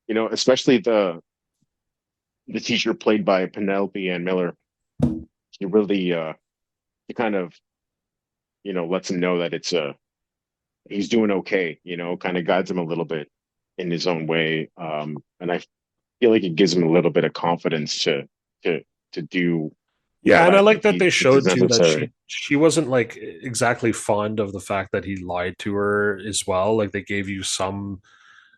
[SPEAKER 2] Especially the teacher played by Penelope Ann Miller. He really he kind of lets him know that it's he's doing okay. Kind of guides him a little bit in his own way. And I feel like it gives him a little bit of confidence to to do
[SPEAKER 1] Yeah, and I
[SPEAKER 2] what
[SPEAKER 1] like that
[SPEAKER 2] he
[SPEAKER 1] they
[SPEAKER 2] thinks is
[SPEAKER 1] showed too that
[SPEAKER 2] necessary.
[SPEAKER 1] she wasn't like exactly fond of the fact that he lied to her as well. Like they gave you some,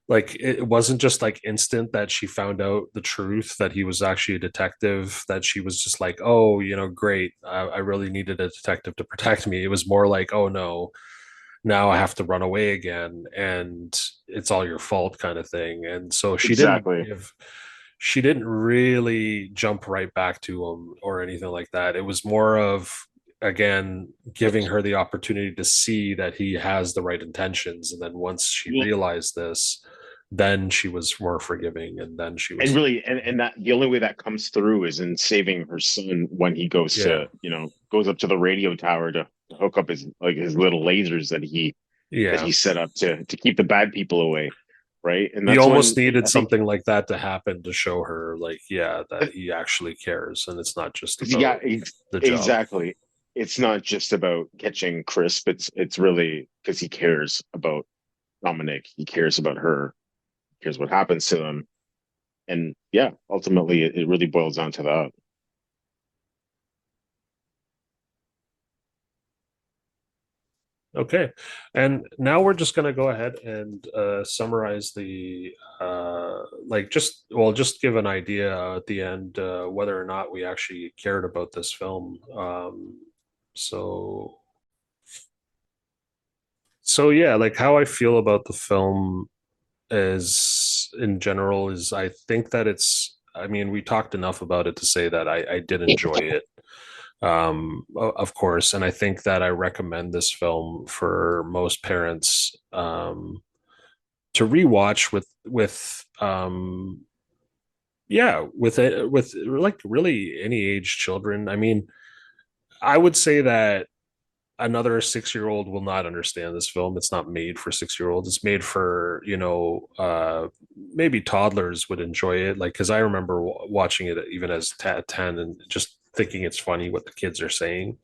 [SPEAKER 1] like it wasn't just like instant that she found out the truth that he was actually a detective, that she was just like, oh, great, I really needed a detective to protect me. It was more like, oh no, now I have to run away again and it's all your fault kind of thing. And so
[SPEAKER 2] Exactly.
[SPEAKER 1] she didn't really jump right back to him or anything like that. It was more of, again, giving her the opportunity to see that he has the right intentions. And then once she
[SPEAKER 2] Well,
[SPEAKER 1] realized this, then she was more forgiving, and then she
[SPEAKER 2] and
[SPEAKER 1] was,
[SPEAKER 2] really, and that the only way that comes through is in saving her son when he goes
[SPEAKER 1] yeah,
[SPEAKER 2] to, goes up to the radio tower to hook up his little lasers that
[SPEAKER 1] yeah.
[SPEAKER 2] he set up to keep the bad people away, right? And
[SPEAKER 1] He
[SPEAKER 2] that's
[SPEAKER 1] almost
[SPEAKER 2] when
[SPEAKER 1] needed
[SPEAKER 2] I think,
[SPEAKER 1] something like that to happen to show her, like, yeah, that he actually cares and it's not just
[SPEAKER 2] yeah,
[SPEAKER 1] about the job.
[SPEAKER 2] exactly. It's not just about catching Crisp. It's really because he cares about Dominic. He cares about her. He cares what happens to them. And yeah, ultimately, it really boils down to that.
[SPEAKER 1] Okay. And now we're just going to go ahead and summarize just give an idea at the end whether or not we actually cared about this film. So, so yeah, like how I feel about the film is in general is I think that I mean, we talked enough about it to say that I did enjoy it, of course, and I think that I recommend this film for most parents, to rewatch with like really any age children. I mean, I would say that another 6-year old will not understand this film. It's not made for 6-year olds. It's made for, maybe toddlers would enjoy it. Like, cause I remember watching it even as 10 and just thinking it's funny what the kids are saying.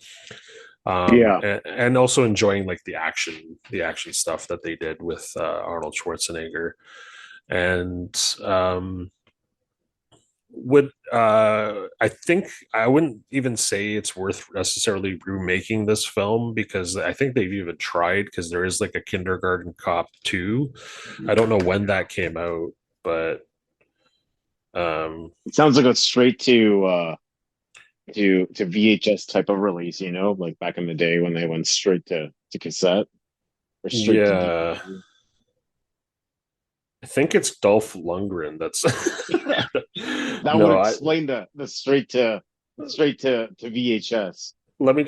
[SPEAKER 2] Yeah.
[SPEAKER 1] And also enjoying like the action stuff that they did with Arnold Schwarzenegger. And would I think I wouldn't even say it's worth necessarily remaking this film, because I think they've even tried, because there is like a Kindergarten Cop 2. I don't know when that came out, but um
[SPEAKER 2] It sounds like a straight to VHS type of release, like back in the day when they went straight to cassette or straight to
[SPEAKER 1] yeah,
[SPEAKER 2] DVD.
[SPEAKER 1] I think it's Dolph Lundgren that's
[SPEAKER 2] That would
[SPEAKER 1] no, I
[SPEAKER 2] explain the straight to VHS.
[SPEAKER 1] let me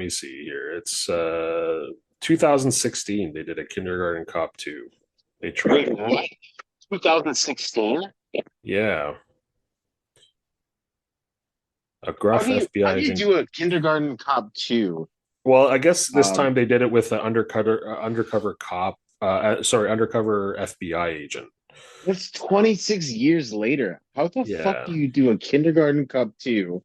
[SPEAKER 1] see here. It's 2016 they did a Kindergarten Cop 2. They tried.
[SPEAKER 2] Wait, what? 2016?
[SPEAKER 1] Yeah, a
[SPEAKER 2] How
[SPEAKER 1] gruff
[SPEAKER 2] do you
[SPEAKER 1] FBI
[SPEAKER 2] how do you
[SPEAKER 1] agent.
[SPEAKER 2] do a Kindergarten Cop 2?
[SPEAKER 1] Well, I guess this
[SPEAKER 2] Um,
[SPEAKER 1] time they did it with an undercover cop. Sorry, undercover FBI agent.
[SPEAKER 2] that's 26 years later. How the fuck
[SPEAKER 1] Yeah,
[SPEAKER 2] do you do a Kindergarten Cop 2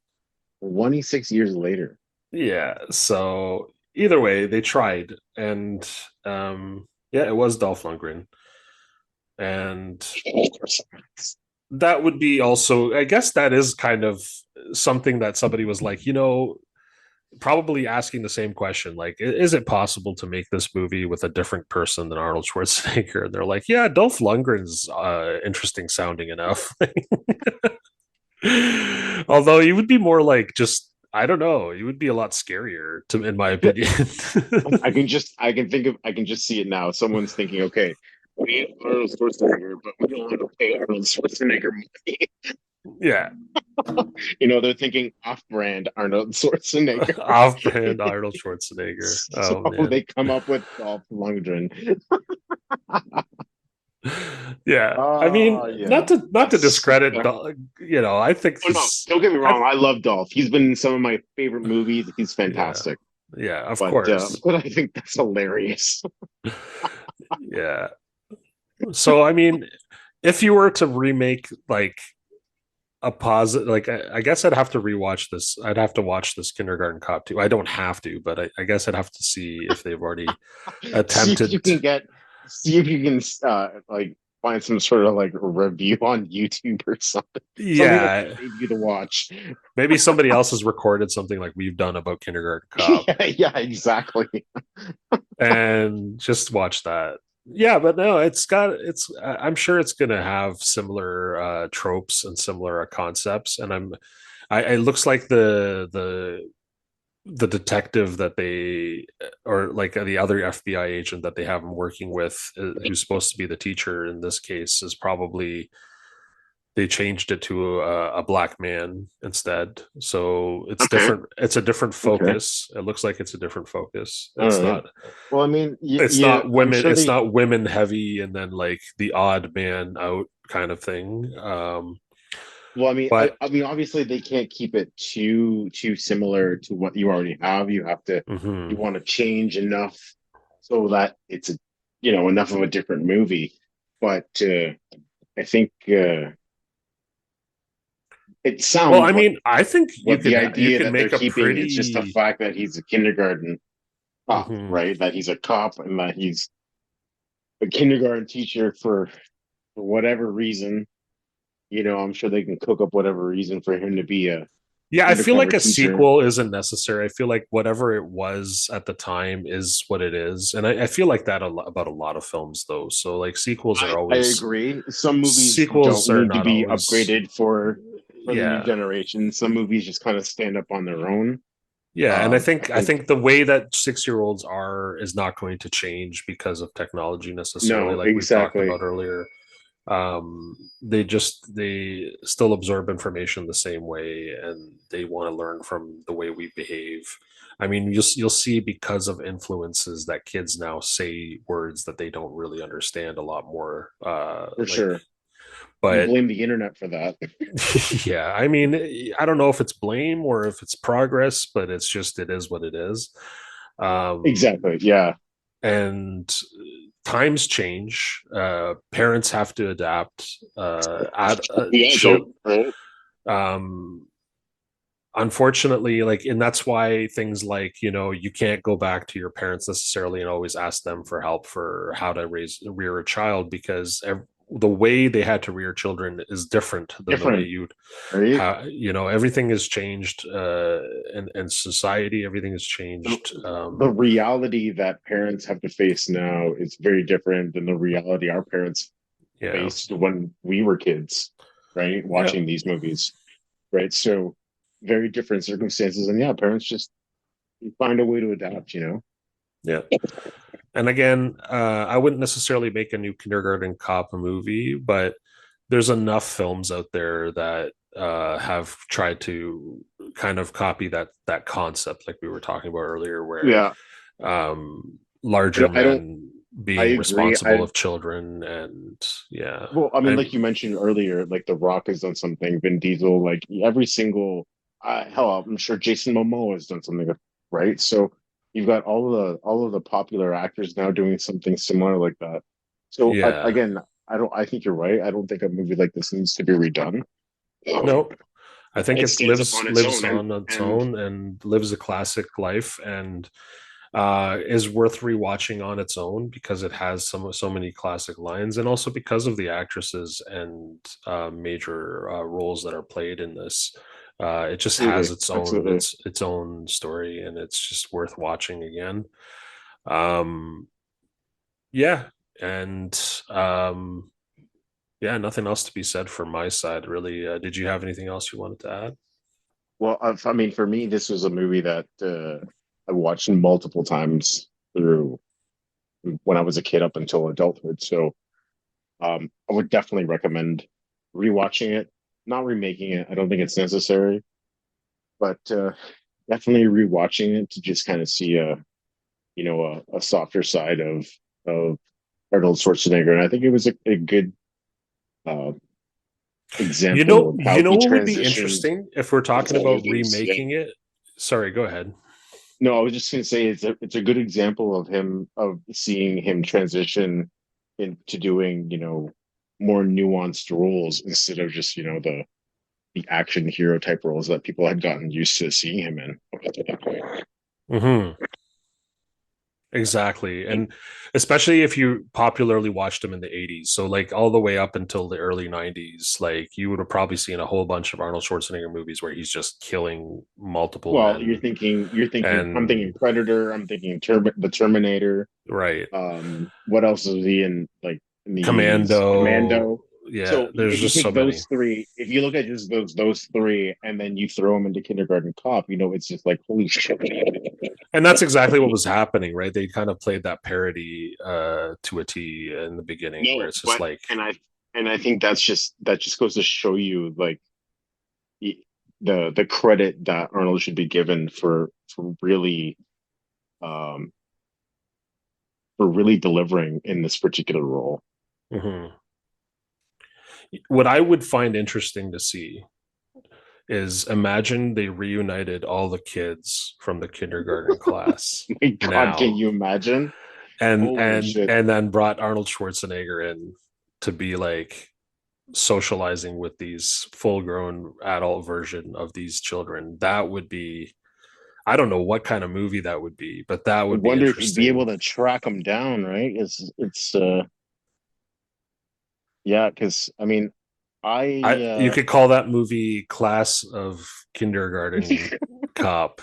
[SPEAKER 2] 26 years later?
[SPEAKER 1] yeah. So either way, they tried, and yeah, it was Dolph Lundgren, and that would be also. I guess that is kind of something that somebody was like, probably asking the same question, like, is it possible to make this movie with a different person than Arnold Schwarzenegger? And they're like, yeah, Dolph Lundgren's interesting sounding enough. Although he would be more like just I don't know. It would be a lot scarier, to, in my opinion.
[SPEAKER 2] I can think of, I can just see it now. Someone's thinking, okay, we need Arnold Schwarzenegger, but we don't want to pay Arnold Schwarzenegger money.
[SPEAKER 1] Yeah,
[SPEAKER 2] They're thinking off-brand Arnold Schwarzenegger.
[SPEAKER 1] off-brand Arnold Schwarzenegger.
[SPEAKER 2] So
[SPEAKER 1] Oh man.
[SPEAKER 2] they come up with Dolph Lundgren.
[SPEAKER 1] Yeah, I mean,
[SPEAKER 2] Oh yeah,
[SPEAKER 1] not to
[SPEAKER 2] that's
[SPEAKER 1] discredit, I think
[SPEAKER 2] oh no,
[SPEAKER 1] he's,
[SPEAKER 2] don't get me
[SPEAKER 1] I
[SPEAKER 2] wrong. I love Dolph. He's been in some of my favorite movies. He's
[SPEAKER 1] yeah,
[SPEAKER 2] fantastic.
[SPEAKER 1] yeah, of
[SPEAKER 2] But
[SPEAKER 1] course,
[SPEAKER 2] but I think that's hilarious.
[SPEAKER 1] yeah. So I mean, if you were to remake like a positive, like I guess I'd have to rewatch this. I'd have to watch this Kindergarten Cop too. I don't have to, but I guess I'd have to see if they've already
[SPEAKER 2] see if you
[SPEAKER 1] attempted.
[SPEAKER 2] can get, see if you can like find some sort of like review on YouTube or something, something that
[SPEAKER 1] Yeah,
[SPEAKER 2] save you to watch.
[SPEAKER 1] maybe somebody else has recorded something like we've done about Kindergarten Cop,
[SPEAKER 2] Yeah, yeah, exactly.
[SPEAKER 1] and just watch that. Yeah, but no, I'm sure it's gonna have similar tropes and similar concepts, and it looks like the detective that they, or like the other FBI agent that they have him working with, who's supposed to be the teacher in this case, is probably, they changed it to a black man instead. So it's
[SPEAKER 2] Okay,
[SPEAKER 1] different. It's a different
[SPEAKER 2] okay,
[SPEAKER 1] focus. It looks like it's a different focus.
[SPEAKER 2] all
[SPEAKER 1] It's
[SPEAKER 2] right.
[SPEAKER 1] not.
[SPEAKER 2] Well, I mean,
[SPEAKER 1] It's not
[SPEAKER 2] I'm
[SPEAKER 1] women.
[SPEAKER 2] sure
[SPEAKER 1] It's
[SPEAKER 2] they.
[SPEAKER 1] not women heavy, and then like the odd man out kind of thing.
[SPEAKER 2] Well,
[SPEAKER 1] But
[SPEAKER 2] I mean, obviously they can't keep it too similar to what you already have. You have to, you
[SPEAKER 1] mhm.
[SPEAKER 2] want to change enough so that it's a, enough of a different movie. But I think it
[SPEAKER 1] Well,
[SPEAKER 2] sounds
[SPEAKER 1] I
[SPEAKER 2] like
[SPEAKER 1] mean, I think
[SPEAKER 2] what the
[SPEAKER 1] you
[SPEAKER 2] idea
[SPEAKER 1] can
[SPEAKER 2] that they're
[SPEAKER 1] make a
[SPEAKER 2] keeping is just the
[SPEAKER 1] pretty.
[SPEAKER 2] fact that he's a kindergarten cop,
[SPEAKER 1] Mhm.
[SPEAKER 2] right? That he's a cop and that he's a kindergarten teacher for whatever reason. I'm sure they can cook up whatever reason for him to be a
[SPEAKER 1] Yeah, I feel
[SPEAKER 2] undercover
[SPEAKER 1] like a
[SPEAKER 2] teacher.
[SPEAKER 1] sequel isn't necessary. I feel like whatever it was at the time is what it is, and I feel like that about a lot of films, though. So like
[SPEAKER 2] I agree. Some movies don't
[SPEAKER 1] sequels are
[SPEAKER 2] need to
[SPEAKER 1] not
[SPEAKER 2] be
[SPEAKER 1] always.
[SPEAKER 2] upgraded for the new
[SPEAKER 1] Yeah,
[SPEAKER 2] generation. Some movies just kind of stand up on their own.
[SPEAKER 1] yeah, and
[SPEAKER 2] I
[SPEAKER 1] I
[SPEAKER 2] think
[SPEAKER 1] think the way that 6 year olds are is not going to change because of technology necessarily,
[SPEAKER 2] no,
[SPEAKER 1] like we've talked
[SPEAKER 2] exactly.
[SPEAKER 1] about earlier. They still absorb information the same way, and they want to learn from the way we behave. I mean, you'll see, because of influences, that kids now say words that they don't really understand a lot more,
[SPEAKER 2] For
[SPEAKER 1] like,
[SPEAKER 2] sure. You
[SPEAKER 1] but
[SPEAKER 2] blame the internet for that.
[SPEAKER 1] yeah, I mean, I don't know if it's blame or if it's progress, but it's just, it is what it is. um
[SPEAKER 2] Exactly. Yeah.
[SPEAKER 1] and times change. Parents have to adapt.
[SPEAKER 2] Yeah, dude. Right.
[SPEAKER 1] Um, Unfortunately, like, and that's why things like, you can't go back to your parents necessarily and always ask them for help for how to rear a child, because the way they had to rear children is different than the way
[SPEAKER 2] Different,
[SPEAKER 1] you'd
[SPEAKER 2] right?
[SPEAKER 1] everything has changed, and society, everything has
[SPEAKER 2] The,
[SPEAKER 1] changed.
[SPEAKER 2] the reality that parents have to face now is very different than the reality our parents
[SPEAKER 1] Yeah,
[SPEAKER 2] faced when we were kids, right?
[SPEAKER 1] yeah,
[SPEAKER 2] Watching these movies, right? So very different circumstances. And yeah, parents just find a way to adapt.
[SPEAKER 1] yeah. And again, I wouldn't necessarily make a new Kindergarten Cop movie, but there's enough films out there that have tried to kind of copy that concept, like we were talking about earlier, where
[SPEAKER 2] Yeah.
[SPEAKER 1] larger
[SPEAKER 2] I don't,
[SPEAKER 1] men
[SPEAKER 2] I
[SPEAKER 1] being
[SPEAKER 2] agree.
[SPEAKER 1] responsible of children, and yeah,
[SPEAKER 2] Well, I mean,
[SPEAKER 1] I'm
[SPEAKER 2] like you mentioned earlier, like The Rock has done something, Vin Diesel, like every single, hell, I'm sure Jason Momoa has done something, right? So you've got all of the popular actors now doing something similar like that. So
[SPEAKER 1] yeah,
[SPEAKER 2] again, I think you're right. I don't think a movie like this needs to be redone.
[SPEAKER 1] no, I think
[SPEAKER 2] It
[SPEAKER 1] it
[SPEAKER 2] stands up on its
[SPEAKER 1] lives
[SPEAKER 2] own,
[SPEAKER 1] on its
[SPEAKER 2] and
[SPEAKER 1] own and lives a classic life, and is worth rewatching on its own, because it has so many classic lines, and also because of the actresses and major roles that are played in this. It just has
[SPEAKER 2] absolutely, absolutely.
[SPEAKER 1] its own story, and it's just worth watching again. Um, yeah, and um, yeah, nothing else to be said from my side, really. Did you have anything else you wanted to add?
[SPEAKER 2] Well, I mean, for me, this was a movie that I watched multiple times through when I was a kid up until adulthood. So I would definitely recommend rewatching it, not remaking it. I don't think it's necessary, but definitely rewatching it to just kind of see a softer side of Arnold Schwarzenegger. And I think it was a good uh, example of how
[SPEAKER 1] You know
[SPEAKER 2] he
[SPEAKER 1] what would be
[SPEAKER 2] transitioned
[SPEAKER 1] interesting if we're talking
[SPEAKER 2] into
[SPEAKER 1] about
[SPEAKER 2] movies. Yeah.
[SPEAKER 1] remaking it? Sorry, go ahead.
[SPEAKER 2] No, I was just going to say it's a good example of him of seeing him transition into doing more nuanced roles instead of just the action hero type roles that people had gotten used to seeing him in up to that point.
[SPEAKER 1] Hmm. Exactly. And especially if you popularly watched him in the 80s. So like all the way up until the early 90s, like you would have probably seen a whole bunch of Arnold Schwarzenegger movies where he's just killing multiple
[SPEAKER 2] Well,
[SPEAKER 1] men.
[SPEAKER 2] I'm thinking
[SPEAKER 1] And
[SPEAKER 2] Predator, I'm thinking the Terminator.
[SPEAKER 1] right.
[SPEAKER 2] What else is he in, like in the 80s?
[SPEAKER 1] Commando.
[SPEAKER 2] Commando.
[SPEAKER 1] Yeah,
[SPEAKER 2] So
[SPEAKER 1] there's
[SPEAKER 2] if you
[SPEAKER 1] just so
[SPEAKER 2] take
[SPEAKER 1] many.
[SPEAKER 2] those three, if you look at just those three, and then you throw them into Kindergarten Cop, it's just like holy shit.
[SPEAKER 1] And that's exactly what was happening, right? They kind of played that parody to a T in the beginning where
[SPEAKER 2] No,
[SPEAKER 1] it's just
[SPEAKER 2] but
[SPEAKER 1] like,
[SPEAKER 2] and I think that just goes to show you like the credit that Arnold should be given um for really delivering in this particular role.
[SPEAKER 1] mhm. What I would find interesting to see is imagine they reunited all the kids from the kindergarten class
[SPEAKER 2] My God, can
[SPEAKER 1] now
[SPEAKER 2] you imagine?
[SPEAKER 1] and
[SPEAKER 2] Holy
[SPEAKER 1] and
[SPEAKER 2] shit.
[SPEAKER 1] and then brought Arnold Schwarzenegger in to be like socializing with these full grown adult version of these children. That would be, I don't know what kind of movie that would be, but that
[SPEAKER 2] I
[SPEAKER 1] would be
[SPEAKER 2] wonder if you'd be
[SPEAKER 1] interesting.
[SPEAKER 2] able to track them down, right? It's yeah, because I mean,
[SPEAKER 1] I You
[SPEAKER 2] I
[SPEAKER 1] could call that movie Class of Kindergarten Cop.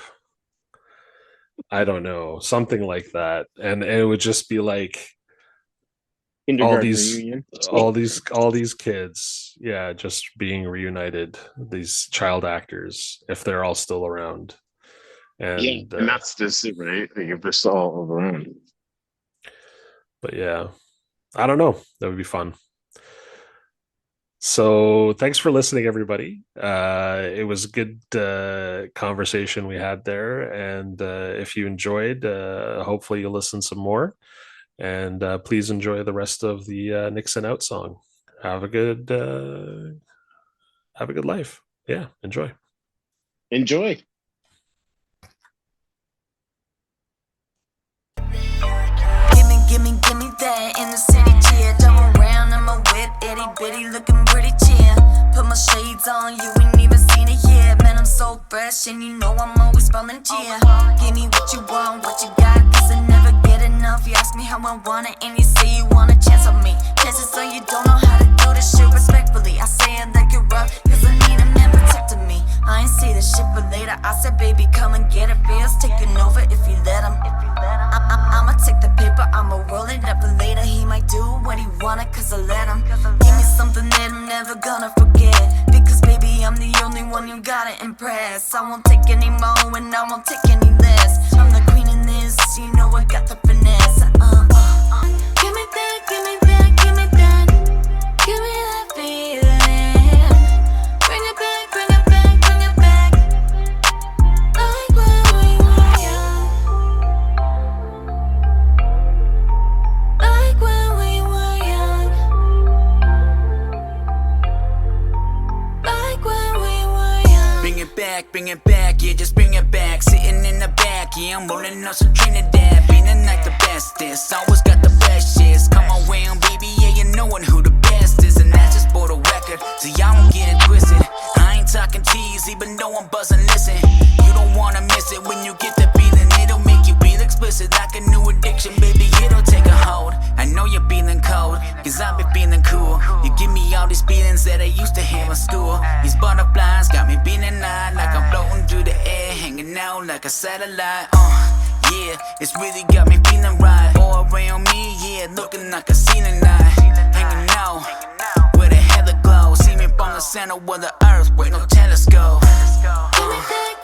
[SPEAKER 1] I don't know, something like that. And it would just be like all
[SPEAKER 2] kindergarten
[SPEAKER 1] these
[SPEAKER 2] reunion.
[SPEAKER 1] all these kids, yeah, just being reunited, these child actors, if they're all still around.
[SPEAKER 2] Yeah,
[SPEAKER 1] And
[SPEAKER 2] and that's just it, right? Like if it's all around.
[SPEAKER 1] but yeah, I don't know, that would be fun. So thanks for listening, everybody. It was a good conversation we had there, and if you enjoyed, hopefully you'll listen some more. And please enjoy the rest of the Nixon Out song. Have a good have a good life. Yeah, enjoy.
[SPEAKER 2] Enjoy.
[SPEAKER 3] Give me that in the city cheer. Jump around in my whip, itty bitty, looking pretty chill. Put my shades on, you ain't even seen it yet. Man, I'm so fresh, and you know I'm always spelling cheer. Give me what you want, what you got, cause I never get enough. You ask me how I want it, and you say you want a chance on me. Chances are you don't know how to do this shit respectfully. I say it like you're rough, cause I need a man protecting me. I ain't say this shit for later. I said, baby, come and get it. Feels taking over if you let him. I'ma take the paper, I'ma roll it up and later he might do what he wanted cause I let him. Give me something that I'm never gonna forget, because baby I'm the only one you gotta impress. I won't take any more and I won't take any less. I'm the queen in this, you know I got the finesse. Give me that, give me that, give me that. Give me that feeling. Bring it back, bring it back, bring it back. Like when we were young. Like when we were young. Like when we were young.
[SPEAKER 4] Bring it back, yeah, just bring it back. Sitting in the back, yeah, I'm rolling up some Trinidad. Feeling like the bestest, always got the best shits. Come around, baby, yeah, you knowin' who the best is. And that's just for the record, so y'all don't get it twisted. I ain't talking cheese, even though I'm buzzing, listen. You don't wanna miss it when you get the feeling. It'll make you feel explicit like a new addiction, baby, it'll take a hold. I know you're feeling cold, cause I've been feeling cool. You give me all these feelings that I used to have in school. These butterflies got me feeling light, like I'm floating through the air, hanging out like a satellite. Yeah, it's really got me feeling right. All around me, yeah, looking like a ceiling light. Hanging out with a hella glow. See me from the center of the earth with no telescope.
[SPEAKER 3] Give me that